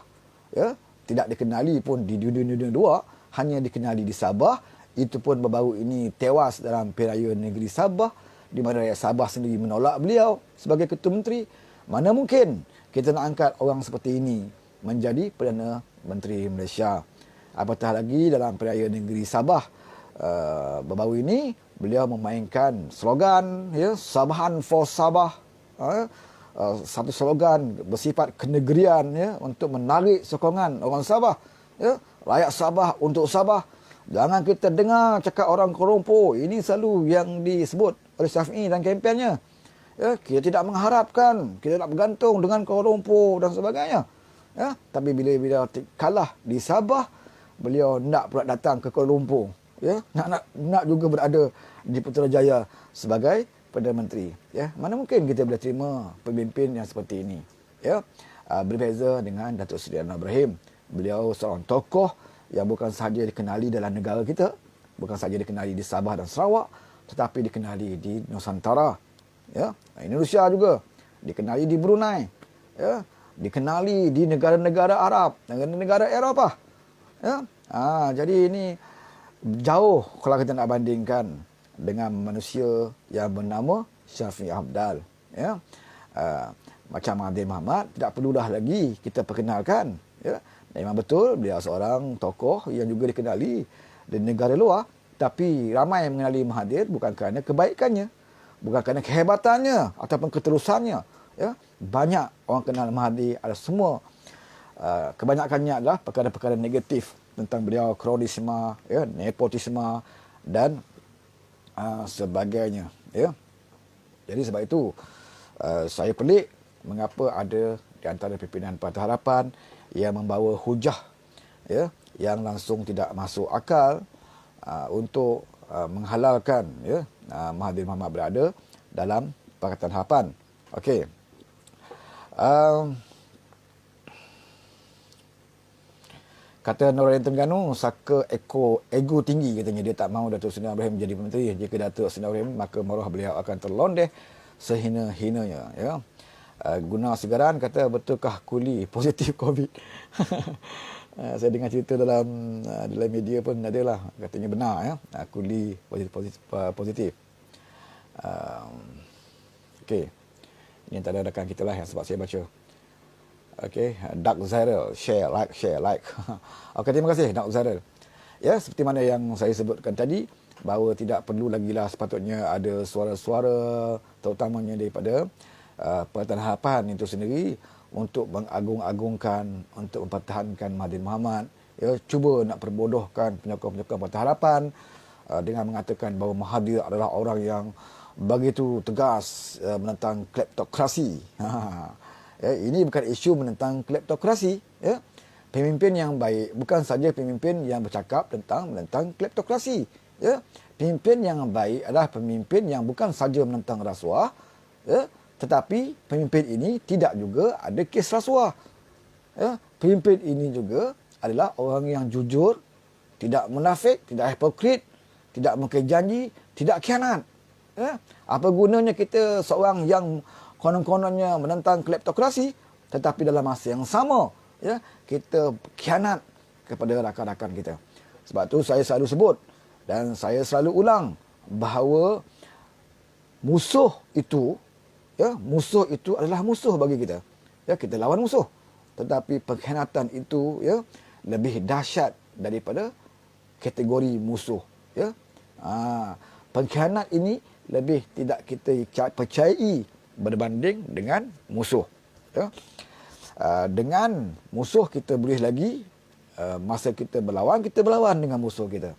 ya, tidak dikenali pun di dunia luar, hanya dikenali di Sabah. Itu pun baru-baru ini tewas dalam Pilihan Raya Negeri Sabah, di mana rakyat Sabah sendiri menolak beliau sebagai Ketua Menteri. Mana mungkin kita nak angkat orang seperti ini menjadi Perdana Menteri Malaysia. Apatah lagi dalam Pilihan Raya Negeri Sabah, baru-baru ini beliau memainkan slogan, ya, Sabahan for Sabah, satu slogan bersifat kenegerian, ya, untuk menarik sokongan orang Sabah, ya, rakyat Sabah untuk Sabah. Jangan kita dengar cakap orang Kuala Lumpur. Ini selalu yang disebut oleh Syafi'i dan kempennya. Ya, kita tidak mengharapkan, kita tidak bergantung dengan Kuala Lumpur dan sebagainya. Ya, tapi bila kalah di Sabah, beliau nak pula datang ke Kuala Lumpur. Ya, nak juga berada di Putrajaya sebagai Perdana Menteri. Ya, mana mungkin kita boleh terima pemimpin yang seperti ini. Ya, berbeza dengan Datuk Seri Anwar Ibrahim. Beliau seorang tokoh yang bukan sahaja dikenali dalam negara kita, bukan sahaja dikenali di Sabah dan Sarawak, tetapi dikenali di Nusantara. Ya, Indonesia juga, dikenali di Brunei. Ya, dikenali di negara-negara Arab, negara-negara Eropah. Ya, jadi ini jauh kalau kita nak bandingkan dengan manusia yang bernama Syafi'i Hamdal. Ya, macam Mahathir Mohamad, tidak perlulah lagi kita perkenalkan. Ya, memang betul beliau seorang tokoh yang juga dikenali di negara luar, tapi ramai yang mengenali Mahathir bukan kerana kebaikannya, bukan kerana kehebatannya ataupun keterusannya. Ya, banyak orang kenal Mahathir, ada semua kebanyakannya adalah perkara-perkara negatif tentang beliau, kronisme, ya, nepotisme dan sebagainya. Ya. Jadi sebab itu saya pelik mengapa ada di antara pimpinan Parti Harapan yang membawa hujah, ya, yang langsung tidak masuk akal untuk menghalalkan, ya, Mahathir Mohamad berada dalam Pakatan Harapan. Okey. Kata Nuraini Terengganu, saka ego tinggi katanya. Dia tak mahu Datuk Seri Anwar Ibrahim menjadi menteri. Jika Datuk Seri Anwar Ibrahim, maka maruah beliau akan terlondeh sehina-hinanya. Ya. Guna Sigaran kata, betulkah kuli positif COVID? Saya dengar cerita dalam media pun ada lah. Katanya benar, ya. Kuli positif. Okey. Ini antara rakan kita lah yang sebab saya baca. Okey, Dark Zyril, share, like. Okey, terima kasih Dark Zyril. Ya, seperti mana yang saya sebutkan tadi, bahawa tidak perlu lagi lah sepatutnya ada suara-suara, terutamanya daripada Pakatan Harapan itu sendiri, untuk mengagung-agungkan, untuk mempertahankan Mahathir Mohamad. Ya, cuba nak perbodohkan penyokong-penyokong Pakatan Harapan dengan mengatakan bahawa Mahathir adalah orang yang begitu tegas menentang kleptokrasi. Ya, ini bukan isu menentang kleptokrasi. Ya. Pemimpin yang baik bukan saja pemimpin yang bercakap menentang kleptokrasi. Ya. Pemimpin yang baik adalah pemimpin yang bukan saja menentang rasuah, ya, tetapi pemimpin ini tidak juga ada kes rasuah. Ya. Pemimpin ini juga adalah orang yang jujur, tidak munafik, tidak hipokrit, tidak mengingkari janji, tidak khianat. Ya. Apa gunanya kita seorang yang konon-kononnya menentang kleptokrasi, tetapi dalam masa yang sama, ya, kita khianat kepada rakan-rakan kita. Sebab tu saya selalu sebut dan saya selalu ulang bahawa musuh itu, ya, musuh itu adalah musuh bagi kita. Ya, kita lawan musuh. Tetapi pengkhianatan itu, ya, lebih dahsyat daripada kategori musuh. Ya. Pengkhianat ini lebih tidak kita percayai berbanding dengan musuh. Ya. Dengan musuh kita boleh lagi, masa kita berlawan dengan musuh kita.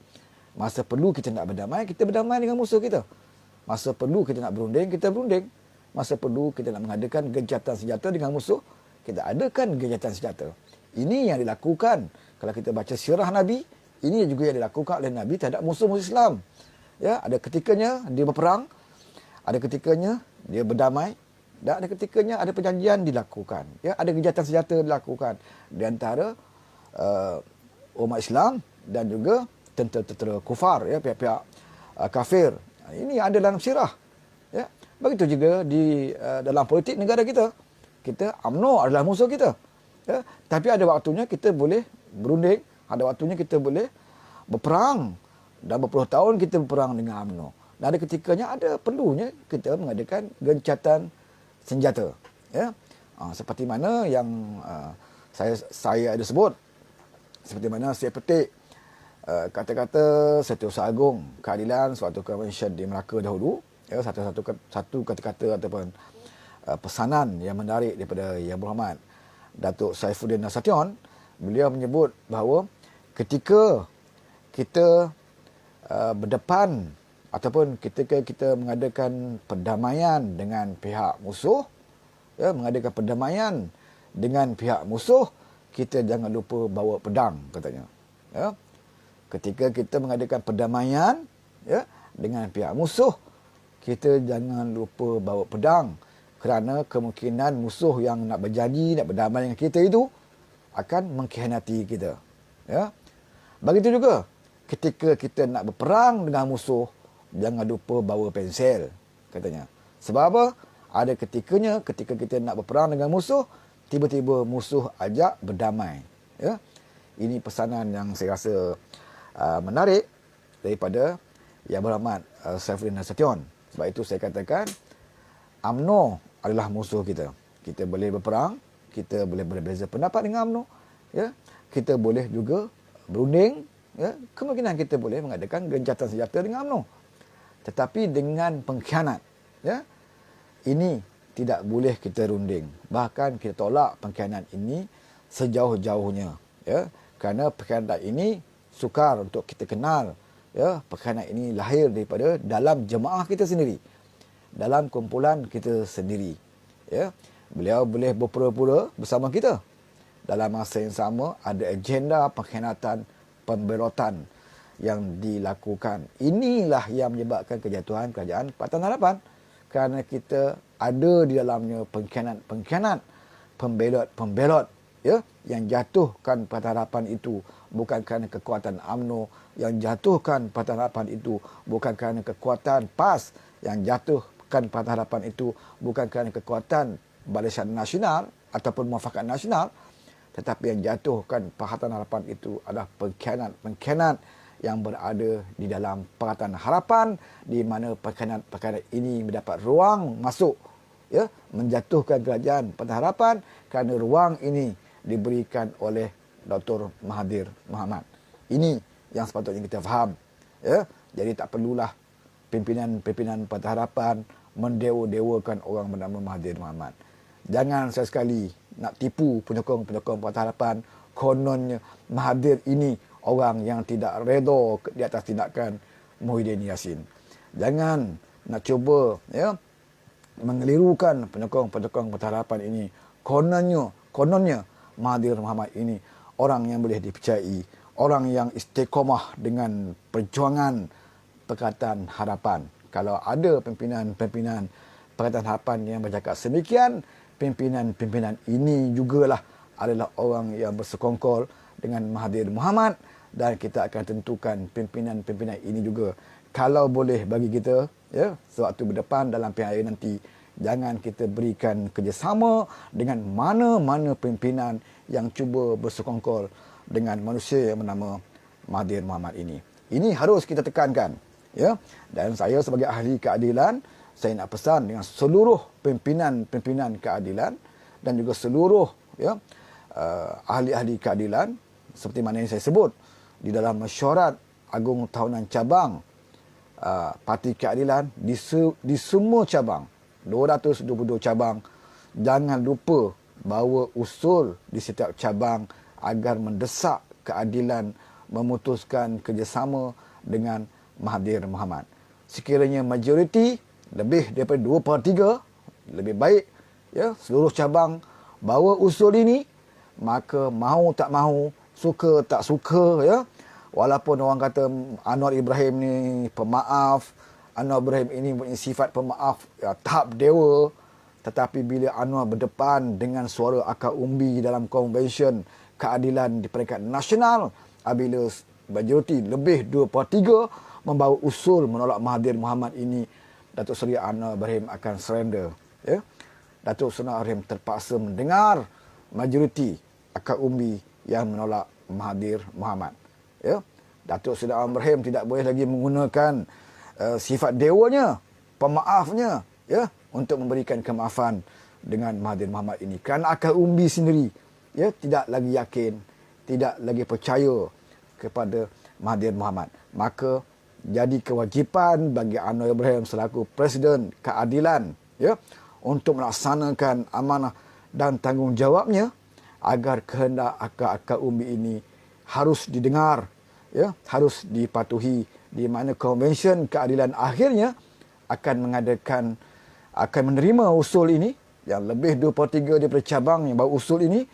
Masa perlu kita nak berdamai, kita berdamai dengan musuh kita. Masa perlu kita nak berunding, kita berunding. Masa perlu kita nak mengadakan gencatan senjata dengan musuh, kita adakan gencatan senjata. Ini yang dilakukan kalau kita baca sirah Nabi, ini juga yang dilakukan oleh Nabi terhadap musuh-musuh Islam. Ya, ada ketikanya dia berperang, ada ketikanya dia berdamai, dan ada ketikanya ada perjanjian dilakukan. Ya, ada gencatan senjata dilakukan di antara umat Islam dan juga tentera-tentera kufar, ya, pihak-pihak kafir. Ini ada dalam sirah. Ya. Begitu juga di dalam politik negara kita. Kita UMNO adalah musuh kita. Ya. Tapi ada waktunya kita boleh berunding, ada waktunya kita boleh berperang. Dan berpuluh tahun kita berperang dengan UMNO. Dan ada ketikanya ada perlunya kita mengadakan gencatan senjata. Ya. Seperti mana yang saya ada sebut, seperti mana saya petik kata-kata Setiausaha Agung Keadilan suatu convention di Melaka dahulu, ya, satu kata-kata ataupun pesanan yang menarik daripada Yang Berhormat Datuk Saifuddin Nasution. Beliau menyebut bahawa ketika kita berdepan ataupun ketika kita mengadakan perdamaian dengan pihak musuh, ya, mengadakan perdamaian dengan pihak musuh, kita jangan lupa bawa pedang, katanya. Ya. Ketika kita mengadakan perdamaian, ya, dengan pihak musuh, kita jangan lupa bawa pedang, kerana kemungkinan musuh yang nak berjanji, nak berdamai dengan kita itu akan mengkhianati kita. Ya. Begitu juga ketika kita nak berperang dengan musuh, jangan lupa bawa pensel, katanya. Sebab apa? Ada ketikanya ketika kita nak berperang dengan musuh, tiba-tiba musuh ajak berdamai. Ya. Ini pesanan yang saya rasa menarik daripada Yang Berhormat Saifuddin Nasution. Sebab itu saya katakan UMNO adalah musuh kita. Kita boleh berperang, kita boleh berbeza pendapat dengan UMNO, ya. Kita boleh juga berunding, ya. Kemungkinan kita boleh mengadakan gencatan senjata dengan UMNO. Tetapi dengan pengkhianat, ya, ini tidak boleh kita runding. Bahkan kita tolak pengkhianat ini sejauh-jauhnya, ya. Kerana pengkhianat ini sukar untuk kita kenal, ya. Pengkhianat ini lahir daripada dalam jemaah kita sendiri, dalam kumpulan kita sendiri, ya. Beliau boleh berpura-pura bersama kita, dalam masa yang sama ada agenda pengkhianatan, pemberotan yang dilakukan. Inilah yang menyebabkan kejatuhan kerajaan Pakatan Harapan, kerana kita ada di dalamnya pengkhianat, pembelot, ya, yang jatuhkan Pakatan Harapan itu bukan kerana kekuatan UMNO, yang jatuhkan Pakatan Harapan itu bukan kerana kekuatan PAS, yang jatuhkan Pakatan Harapan itu bukan kerana kekuatan Barisan Nasional ataupun Muafakat Nasional, tetapi yang jatuhkan Pakatan Harapan itu adalah pengkhianat yang berada di dalam Pakatan Harapan, di mana pengkhianat ini mendapat ruang masuk, ya, menjatuhkan kerajaan Pakatan Harapan, kerana ruang ini diberikan oleh Dr. Mahathir Mohamad. Ini yang sepatutnya kita faham, ya. Jadi tak perlulah pimpinan Pakatan Harapan mendewa-dewakan orang bernama Mahathir Mohamad. Jangan sekali nak tipu penyokong-penyokong Pakatan Harapan, kononnya Mahathir ini orang yang tidak redha di atas tindakan Muhyiddin Yassin. Jangan nak cuba, ya, mengelirukan penyokong-penyokong Pakatan Harapan ini. Kononnya Mahathir Mohamad ini orang yang boleh dipercayai, orang yang istiqomah dengan perjuangan Pakatan Harapan. Kalau ada pimpinan-pimpinan Pakatan Harapan yang bercakap sedemikian, pimpinan-pimpinan ini jugalah adalah orang yang bersekongkol dengan Mahathir Mohamad, dan kita akan tentukan pimpinan-pimpinan ini juga. Kalau boleh bagi kita, ya, sewaktu berdepan dalam pilihan raya nanti, jangan kita berikan kerjasama dengan mana-mana pimpinan yang cuba bersekongkol dengan manusia yang bernama Mahathir Mohamad ini. Ini harus kita tekankan, ya. Dan saya sebagai ahli keadilan, saya nak pesan dengan seluruh pimpinan-pimpinan keadilan dan juga seluruh, ya, ahli-ahli keadilan, seperti mana yang saya sebut di dalam mesyuarat agung tahunan cabang Parti Keadilan di semua cabang, 222 cabang. Jangan lupa bawa usul di setiap cabang agar mendesak keadilan, memutuskan kerjasama dengan Mahathir Mohamad. Sekiranya majoriti lebih daripada 2/3, lebih baik, ya, seluruh cabang bawa usul ini. Maka mahu tak mahu, suka tak suka, ya, walaupun orang kata Anwar Ibrahim ni pemaaf, Anwar Ibrahim ini punya sifat pemaaf, ya, tahap dewa, tetapi bila Anwar berdepan dengan suara akar umbi dalam konvensyen keadilan di peringkat nasional, apabila majoriti lebih 2/3 membawa usul menolak Mahathir Mohamad ini, Datuk Seri Anwar Ibrahim akan surrender, ya. Datuk Seri Anwar Ibrahim terpaksa mendengar majoriti akar umbi yang menolak Mahathir Mohamad, ya. Datuk Seri Anwar Ibrahim tidak boleh lagi menggunakan sifat dewanya, pemaafnya, ya, untuk memberikan kemaafan dengan Mahathir Mohamad ini, kerana akar umbi sendiri, ya, tidak lagi yakin, tidak lagi percaya kepada Mahathir Mohamad. Maka jadi kewajipan bagi Anwar Ibrahim selaku Presiden Keadilan, ya, untuk melaksanakan amanah dan tanggungjawabnya agar kehendak akar-akar umbi ini harus didengar, ya, harus dipatuhi, di mana Konvensyen Keadilan akhirnya akan menerima usul ini yang lebih 2/3 daripada cabang yang baru usul ini.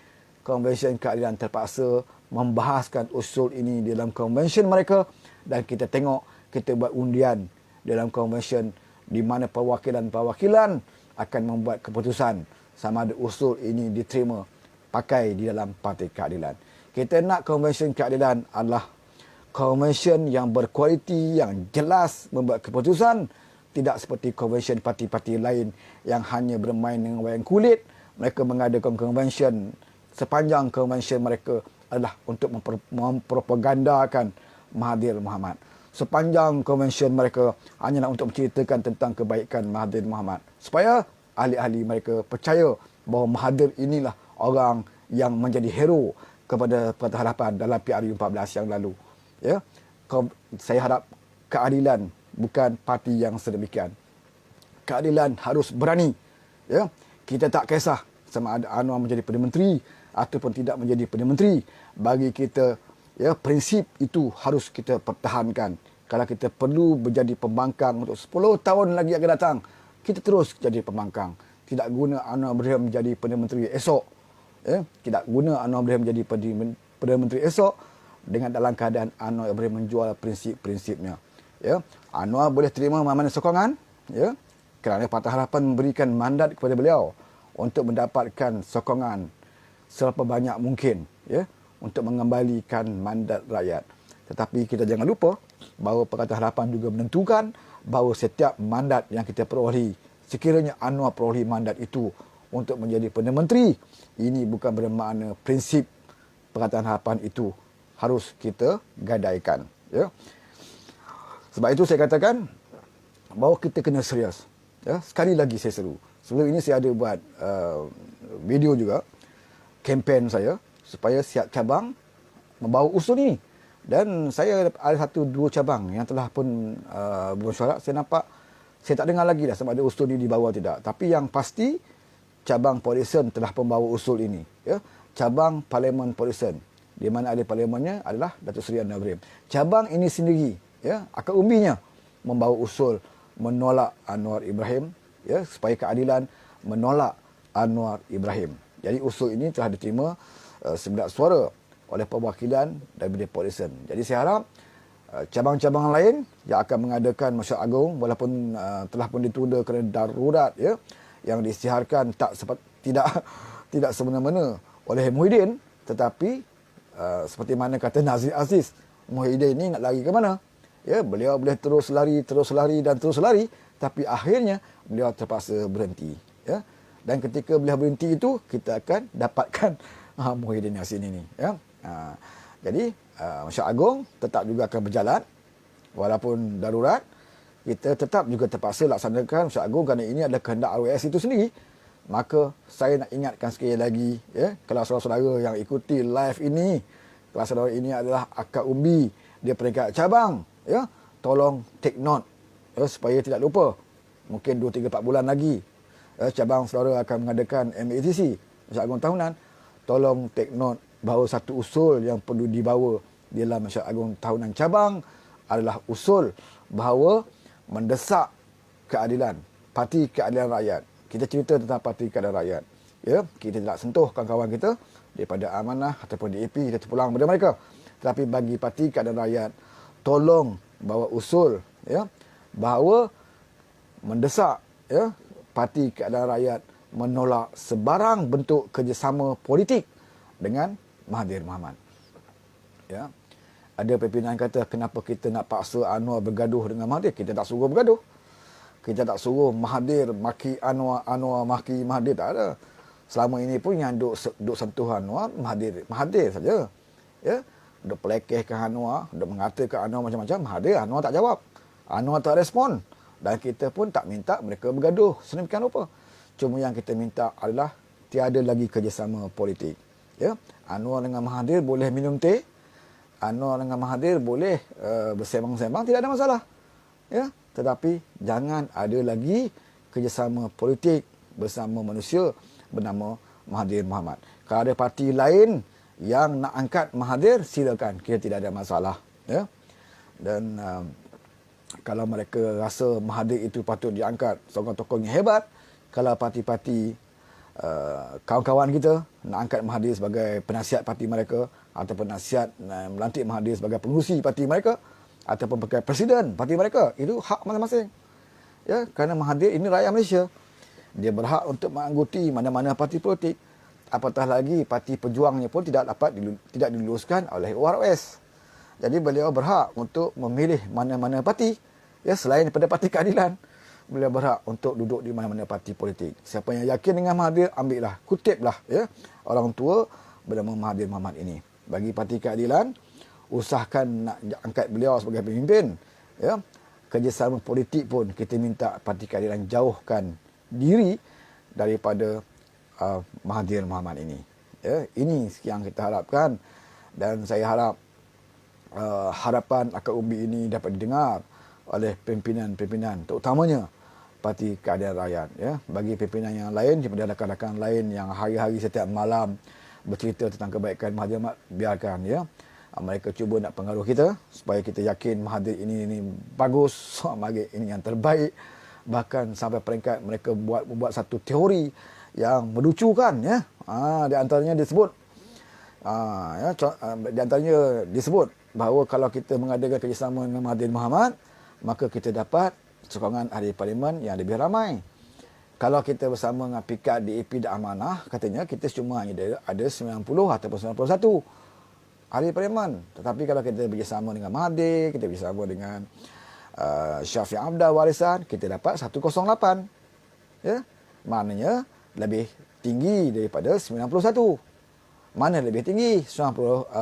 Konvensyen Keadilan terpaksa membahaskan usul ini dalam konvensyen mereka, dan kita tengok kita buat undian dalam konvensyen di mana perwakilan-perwakilan akan membuat keputusan sama ada usul ini diterima pakai di dalam Parti Keadilan. Kita nak konvensyen keadilan adalah konvensyen yang berkualiti, yang jelas membuat keputusan, tidak seperti konvensyen parti-parti lain yang hanya bermain dengan wayang kulit. Mereka mengadakan konvensyen, sepanjang konvensyen mereka adalah untuk mempropagandakan Mahathir Mohamad. Sepanjang konvensyen mereka hanyalah untuk menceritakan tentang kebaikan Mahathir Mohamad, supaya ahli-ahli mereka percaya bahawa Mahathir inilah orang yang menjadi hero kepada Pakatan Harapan dalam PRU 14 yang lalu. Ya, saya harap keadilan bukan parti yang sedemikian. Keadilan harus berani. Ya, kita tak kisah sama ada Anwar menjadi Perdana Menteri ataupun tidak menjadi Perdana Menteri. Bagi kita, ya, prinsip itu harus kita pertahankan. Kalau kita perlu menjadi pembangkang untuk 10 tahun lagi akan datang, kita terus jadi pembangkang. Tidak guna Anwar Ibrahim menjadi Perdana Menteri esok. Ya, tidak guna Anwar Ibrahim menjadi Perdana Menteri esok dengan dalam keadaan Anwar Ibrahim menjual prinsip-prinsipnya. Ya, Anwar boleh terima mana-mana sokongan, ya, kerana Pakatan Harapan memberikan mandat kepada beliau untuk mendapatkan sokongan seberapa banyak mungkin, ya, untuk mengembalikan mandat rakyat. Tetapi kita jangan lupa bahawa Pakatan Harapan juga menentukan bahawa setiap mandat yang kita perolehi, sekiranya Anwar perolehi mandat itu untuk menjadi Perdana Menteri, ini bukan bermakna prinsip Pakatan Harapan itu harus kita gadaikan. Ya. Sebab itu saya katakan bahawa kita kena serius. Ya. Sekali lagi saya seru. Sebelum ini saya ada buat video juga, kempen saya, supaya setiap cabang membawa usul ini. Dan saya ada 1-2 cabang yang telah pun bermesyuarat. Saya nampak, saya tak dengar lagi dah sama ada usul ini dibawa tidak. Tapi yang pasti, cabang Polisen telah membawa usul ini. Ya. Cabang Parlimen Polisen, di mana ahli parlimennya adalah Datuk Seri Anwar Ibrahim. Cabang ini sendiri, ya, akar umbinya membawa usul menolak Anwar Ibrahim, ya, supaya keadilan menolak Anwar Ibrahim. Jadi usul ini telah diterima 9 suara oleh perwakilan daripada Polisen. Jadi saya harap cabang-cabang lain yang akan mengadakan masyarakat agung, walaupun telah pun ditunda kerana darurat, ya, yang diisytiharkan tidak semena-mena oleh Muhyiddin, tetapi seperti mana kata Nazir Aziz, Muhyiddin ini nak lari ke mana? Ya, beliau boleh terus lari, tapi akhirnya beliau terpaksa berhenti. Ya. Dan ketika beliau berhenti itu, kita akan dapatkan Muhyiddin Yassin ini. Ya. Jadi, masyarakat agung tetap juga akan berjalan, walaupun darurat, kita tetap juga terpaksa laksanakan masyarakat agung kerana ini adalah kehendak RWS itu sendiri. Maka saya nak ingatkan sekali lagi, ya, kalau saudara-saudara yang ikuti live ini, kalau saudara ini adalah akar umbi di peringkat cabang, ya, tolong take note, ya, supaya tidak lupa. Mungkin 2, 3, 4 bulan lagi, ya, cabang saudara akan mengadakan MATC, Masyarakat Agung Tahunan. Tolong take note bahawa satu usul yang perlu dibawa dalam Masyarakat Agung Tahunan cabang adalah usul bahawa mendesak keadilan, Parti Keadilan Rakyat. Kita cerita tentang Parti Keadilan Rakyat. Ya, kita tidak sentuh kawan-kawan kita daripada Amanah ataupun DAP, kita terpulang pada mereka. Tetapi bagi Parti Keadilan Rakyat, tolong bawa usul, ya, bahawa mendesak, ya, Parti Keadilan Rakyat menolak sebarang bentuk kerjasama politik dengan Mahathir Mohamad. Ya. Ada pimpinan kata, kenapa kita nak paksa Anwar bergaduh dengan Mahathir? Kita tak suruh bergaduh. Kita tak suruh Mahathir maki Anwar, Anwar maki Mahathir, tak ada. Selama ini pun yang duk sentuh Anwar, Mahathir saja. Ya, duk pelekehkan Anwar, duk mengatakan Anwar macam-macam, Anwar tak jawab. Anwar tak respon. Dan kita pun tak minta mereka bergaduh sedemikian rupa. Cuma yang kita minta adalah tiada lagi kerjasama politik. Ya, Anwar dengan Mahathir boleh minum teh, Anwar dengan Mahathir boleh bersembang-sembang, tidak ada masalah. Ya, tetapi jangan ada lagi kerjasama politik bersama manusia bernama Mahathir Mohamad. Kalau ada parti lain yang nak angkat Mahathir, silakan, kita tidak ada masalah. Ya. Dan kalau mereka rasa Mahathir itu patut diangkat, tokoh-tokoh yang hebat, kalau parti-parti kawan-kawan kita nak angkat Mahathir sebagai penasihat parti mereka, ataupun nasihat melantik Mahathir sebagai pengurusi parti mereka, ataupun sebagai presiden parti mereka, itu hak masing-masing. Ya, kerana Mahathir ini rakyat Malaysia. Dia berhak untuk mengangguti mana-mana parti politik. Apatah lagi parti pejuangnya pun tidak diluluskan oleh ORS. Jadi beliau berhak untuk memilih mana-mana parti, ya, selain daripada Parti Keadilan. Beliau berhak untuk duduk di mana-mana parti politik. Siapa yang yakin dengan Mahathir, ambillah, kutiplah, ya, orang tua bernama Mahathir Mohamad ini. Bagi Parti Keadilan, usahakan nak angkat beliau sebagai pemimpin. Ya. Kerjasama politik pun kita minta Parti Keadilan jauhkan diri daripada Mahathir Mohamad ini. Ya, ini yang kita harapkan, dan saya harap harapan akar umbi ini dapat didengar oleh pimpinan-pimpinan, terutamanya Parti Keadilan Rakyat. Ya. Bagi pimpinan yang lain, daripada rakan-rakan lain yang hari-hari setiap malam bercerita tentang kebaikan Mahathir Mohamad, biarkan, ya. Mereka cuba nak pengaruh kita supaya kita yakin Mahathir ini bagus, Mahathir ini yang terbaik. Bahkan sampai peringkat mereka membuat satu teori yang melucukan, ya. Di antaranya disebut di antaranya disebut bahawa kalau kita mengadakan kerjasama dengan Mahathir Mohamad, maka kita dapat sokongan ahli parlimen yang lebih ramai. Kalau kita bersama dengan PKAD, DAP dan Amanah, katanya kita cuma hanya ada 90 ataupun 91 ahli parlimen. Tetapi kalau kita bersama dengan Mahathir, kita bersama dengan Syafiq Hamdan Warisan, kita dapat 108. Ya? Maknanya lebih tinggi daripada 91. Mana lebih tinggi? 108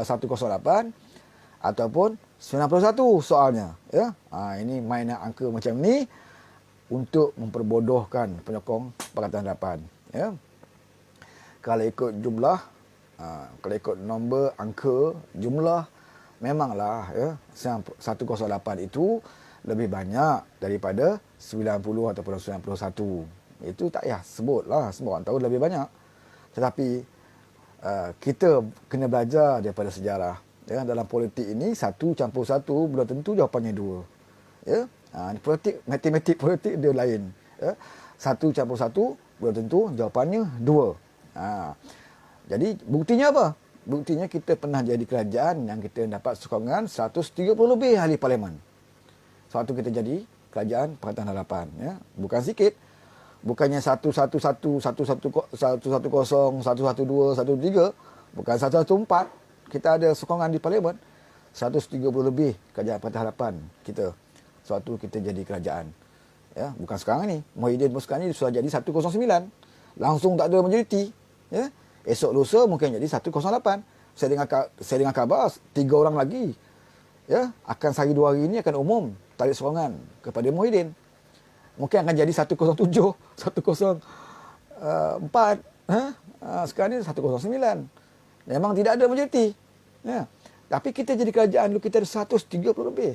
ataupun 91 soalnya. Ya? Ini mainan angka macam ni untuk memperbodohkan penyokong Pakatan Harapan. Ya? Kalau ikut jumlah, kalau ikut nombor, angka, jumlah, memanglah, ya, 108 itu lebih banyak daripada 90 ataupun 91. Itu tak payah sebutlah, semua orang tahu lebih banyak. Tetapi kita kena belajar daripada sejarah. Ya, dalam politik ini 1 campur 1 belum tentu jawapannya 2. Ya, politik, matematik politik dia lain. Ya, 1 campur 1 belum tentu jawapannya 2. Jadi buktinya apa? Buktinya kita pernah jadi kerajaan yang kita dapat sokongan 130 lebih ahli parlimen. Suatu kita jadi kerajaan Pakatan Harapan. Ya, bukan sikit. Bukannya 111, 110, 112, 113, bukan 114. Kita ada sokongan di parlimen 130 lebih kerajaan Pakatan Harapan kita. Suatu kita jadi kerajaan. Ya, bukan sekarang ni. Muhyiddin pun sekarang ni sudah jadi 109. Langsung tak ada majoriti. Ya. Esok lusa mungkin jadi 108. Saya dengar khabar 3 orang lagi, ya, akan sehari 2 hari ini akan umum tarik sokongan kepada Muhyiddin. Mungkin akan jadi 107, 104. Sekarang ni 109. Memang tidak ada majoriti. Ya. Tapi kita jadi kerajaan dulu, kita ada 130 lebih.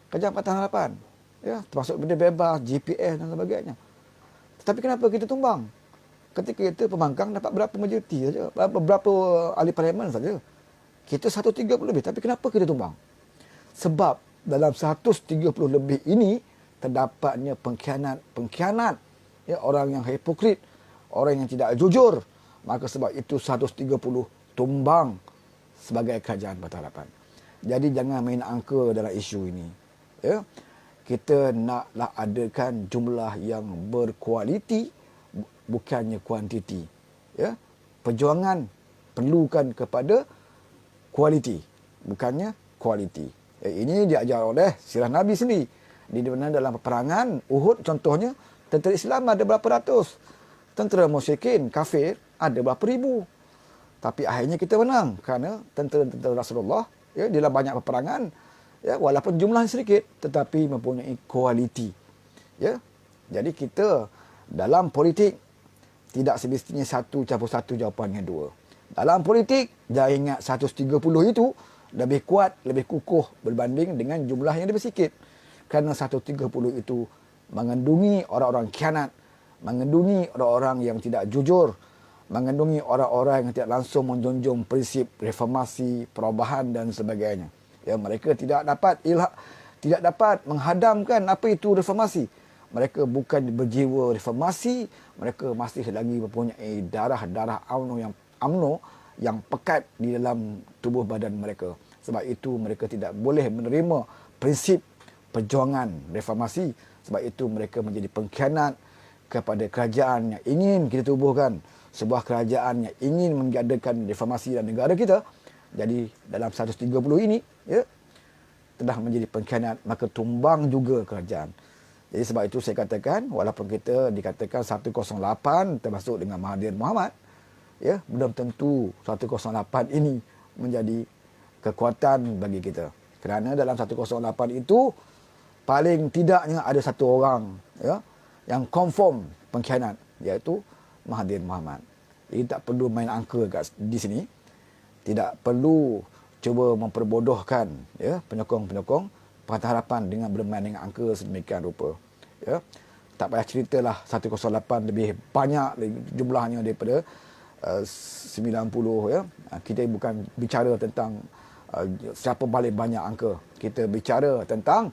Kerajaan Pakatan Harapan. Ya, termasuk benda bebas, GPS dan sebagainya. Tetapi kenapa kita tumbang? Ketika kita pembangkang dapat berapa majoriti saja, berapa ahli parlimen saja. Kita 130 lebih, tapi kenapa kita tumbang? Sebab dalam 130 lebih ini terdapatnya pengkhianat, ya, orang yang hipokrit, orang yang tidak jujur. Maka sebab itu 130 tumbang sebagai kerajaan Pakatan Harapan. Jadi jangan main angka dalam isu ini. Ya. Kita naklah adakan jumlah yang berkualiti, bukannya kuantiti. Ya. Perjuangan perlukan kepada kualiti, bukannya kualiti. Ini diajar oleh sirah Nabi sendiri. Di mana dalam peperangan Uhud contohnya, tentera Islam ada berapa ratus. Tentera musyrikin, kafir, ada berapa ribu. Tapi akhirnya kita menang kerana tentera-tentera Rasulullah, ya, dalam banyak peperangan, ya, walaupun jumlah sedikit tetapi mempunyai kualiti. Ya. Jadi kita dalam politik tidak semestinya 1 campur 1 jawapannya 2. Dalam politik jangan ingat 130 itu lebih kuat, lebih kukuh berbanding dengan jumlah yang lebih sikit. Kerana 130 itu mengandungi orang-orang khianat, mengandungi orang-orang yang tidak jujur, mengandungi orang-orang yang tidak langsung menjunjung prinsip reformasi, perubahan dan sebagainya. Ya, mereka tidak dapat menghadamkan apa itu reformasi. Mereka bukan berjiwa reformasi, mereka masih lagi mempunyai darah-darah UMNO yang pekat di dalam tubuh badan mereka. Sebab itu mereka tidak boleh menerima prinsip perjuangan reformasi. Sebab itu mereka menjadi pengkhianat kepada kerajaan yang ingin kita tubuhkan. Sebuah kerajaan yang ingin mengadakan reformasi dalam negara kita. Jadi dalam 130 ini, ya, telah menjadi pengkhianat, maka tumbang juga kerajaan. Jadi sebab itu saya katakan, walaupun kita dikatakan 108 termasuk dengan Mahathir Mohamad, ya, belum tentu 108 ini menjadi kekuatan bagi kita. Kerana dalam 108 itu paling tidaknya ada satu orang, ya, yang confirm pengkhianat, iaitu Mahathir Mohamad. Jadi tak perlu main angka di sini. Tidak perlu cuba memperbodohkan, ya, penyokong-penyokong Pakatan Harapan dengan bermain dengan angka sedemikian rupa. Ya. Tak payah ceritalah 108 lebih banyak jumlahnya daripada 90, ya. Kita bukan bicara tentang siapa paling banyak angka. Kita bicara tentang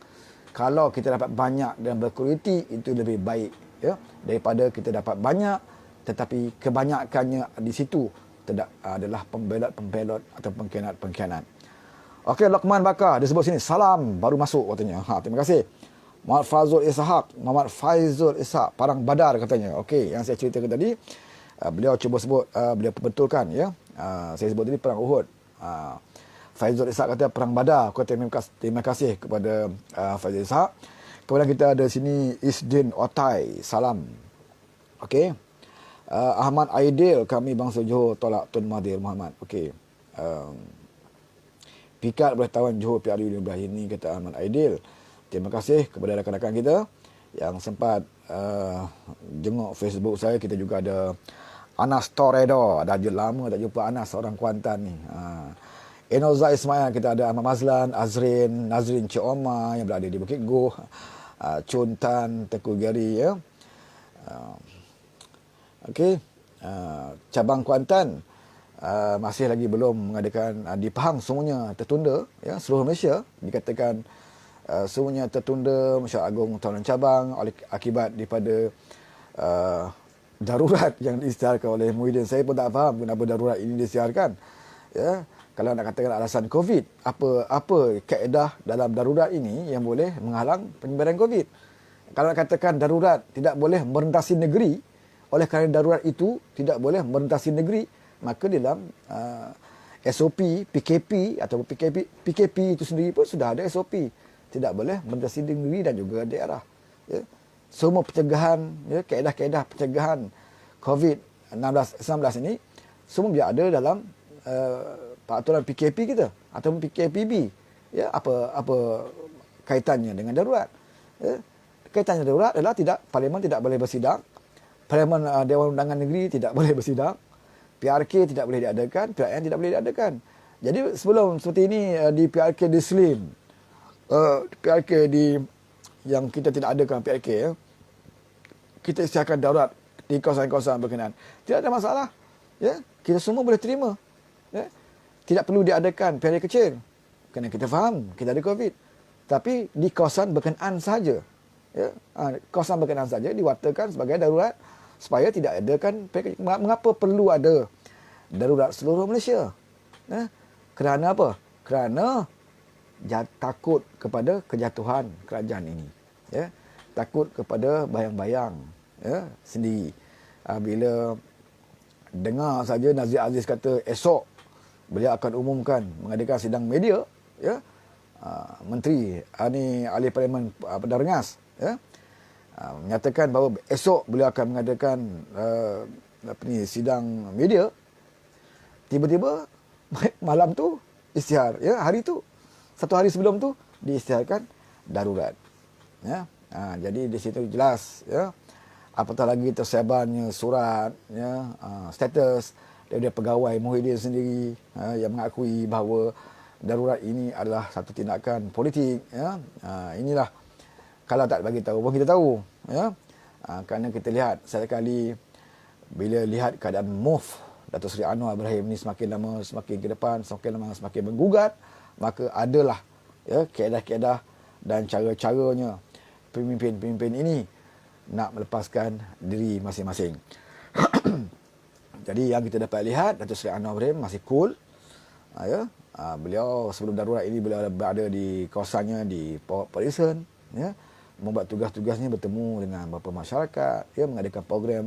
kalau kita dapat banyak dan berkualiti, itu lebih baik, ya, daripada kita dapat banyak tetapi kebanyakannya di situ adalah pembelot-pembelot atau pengkhianat-pengkhianat. Okey, Luqman Bakar dia sebut sini, salam baru masuk katanya. Terima kasih. Muhammad Faizul Ishaq Parang Badar katanya. Okey, yang saya ceritakan tadi, beliau cuba sebut, beliau perbetulkan, ya. Saya sebut tadi perang Uhud. Faizul Ishaq kata perang Badar. Aku terima kasih kepada Faizul Ishaq. Kemudian kita ada sini Isdin Otai, salam. Okey. Ahmad Aidil, kami bangsa Johor tolak Tun Mahathir Mohamad. Okey. Pikat boleh tawan Johor PRU15 ini, kata Ahmad Aidil. Terima kasih kepada rakan-rakan kita yang sempat jenguk Facebook saya. Kita juga ada Anas Toredo. Dah lama tak jumpa Anas, orang Kuantan ni. Enoza Ismail, kita ada Ahmad Mazlan, Nazrin Cik Omar yang berada di Bukit Goh, Chun Tan, Teku Gary, ya. Okey, cabang Kuantan masih lagi belum mengadakan di Pahang, semuanya tertunda, ya. Seluruh Malaysia dikatakan semuanya tertunda Mesyuarat Agung Tahunan Cabang oleh akibat daripada darurat yang diisytiharkan oleh Muhyiddin. Saya pun tak faham kenapa darurat ini diisytiharkan, ya. Kalau nak katakan alasan COVID, apa kaedah dalam darurat ini yang boleh menghalang penyebaran COVID? Kalau nak katakan darurat tidak boleh merentasi negeri, oleh kerana darurat itu tidak boleh merentasi negeri, maka dalam SOP PKP atau PKP itu sendiri pun sudah ada SOP. Tidak boleh merentasi negeri dan juga daerah. Ya. Semua pencegahan, ya, kaedah-kaedah pencegahan COVID-19 ini semua dia ada dalam peraturan PKP kita atau PKPB. Ya, apa kaitannya dengan darurat? Ya. Kaitannya darurat adalah Parlimen tidak boleh bersidang. Parlimen Dewan Undangan Negeri tidak boleh bersidang. PRK tidak boleh diadakan, PRN tidak boleh diadakan. Jadi sebelum seperti ini di PRK di Slim, PRK yang kita tidak adakan PRK, ya, kita isytiharkan darurat di kawasan-kawasan berkenaan. Tidak ada masalah, ya. Kita semua boleh terima, ya. Tidak perlu diadakan PRK kecil. Kerana kita faham kita ada COVID. Tapi di kawasan berkenaan saja, ya. Kawasan berkenaan saja diwatakan sebagai darurat supaya tidak adakan PRK. Mengapa perlu ada darurat seluruh Malaysia? Ya. Kerana apa? Kerana takut kepada kejatuhan kerajaan ini, ya. Takut kepada bayang-bayang, ya, sendiri. Bila dengar saja Nazir Aziz kata esok beliau akan umumkan mengadakan sidang media, ya. Menteri ahli Parlimen Padang Rengas, ya, menyatakan bahawa esok beliau akan mengadakan sidang media. Tiba-tiba malam tu isytihar, ya, hari tu, satu hari sebelum tu diisytiharkan darurat, ya. Jadi di situ jelas, ya, apatah lagi tersebarnya surat, ya, status daripada pegawai Muhyiddin sendiri, yang mengakui bahawa darurat ini adalah satu tindakan politik, ya. Inilah kalau tak bagi tahu pun kita tahu, ya. Kerana kita lihat setiap kali bila lihat keadaan move Datuk Seri Anwar Ibrahim ni semakin lama semakin ke depan, semakin lama semakin menggugat, maka adalah, ya, keedah-keedah dan cara-caranya pemimpin-pemimpin ini nak melepaskan diri masing-masing. Jadi yang kita dapat lihat, Datuk Seri Anwar Ibrahim masih cool, ya. Beliau sebelum darurat ini beliau berada di kawasannya di Port Polisen, ya, membuat tugas-tugasnya, bertemu dengan beberapa masyarakat, ya, mengadakan program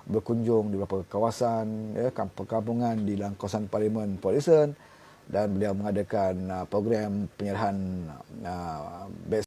berkunjung di beberapa kawasan, ya, perkampungan di dalam kawasan Parlimen Polisen, dan beliau mengadakan program penyerahan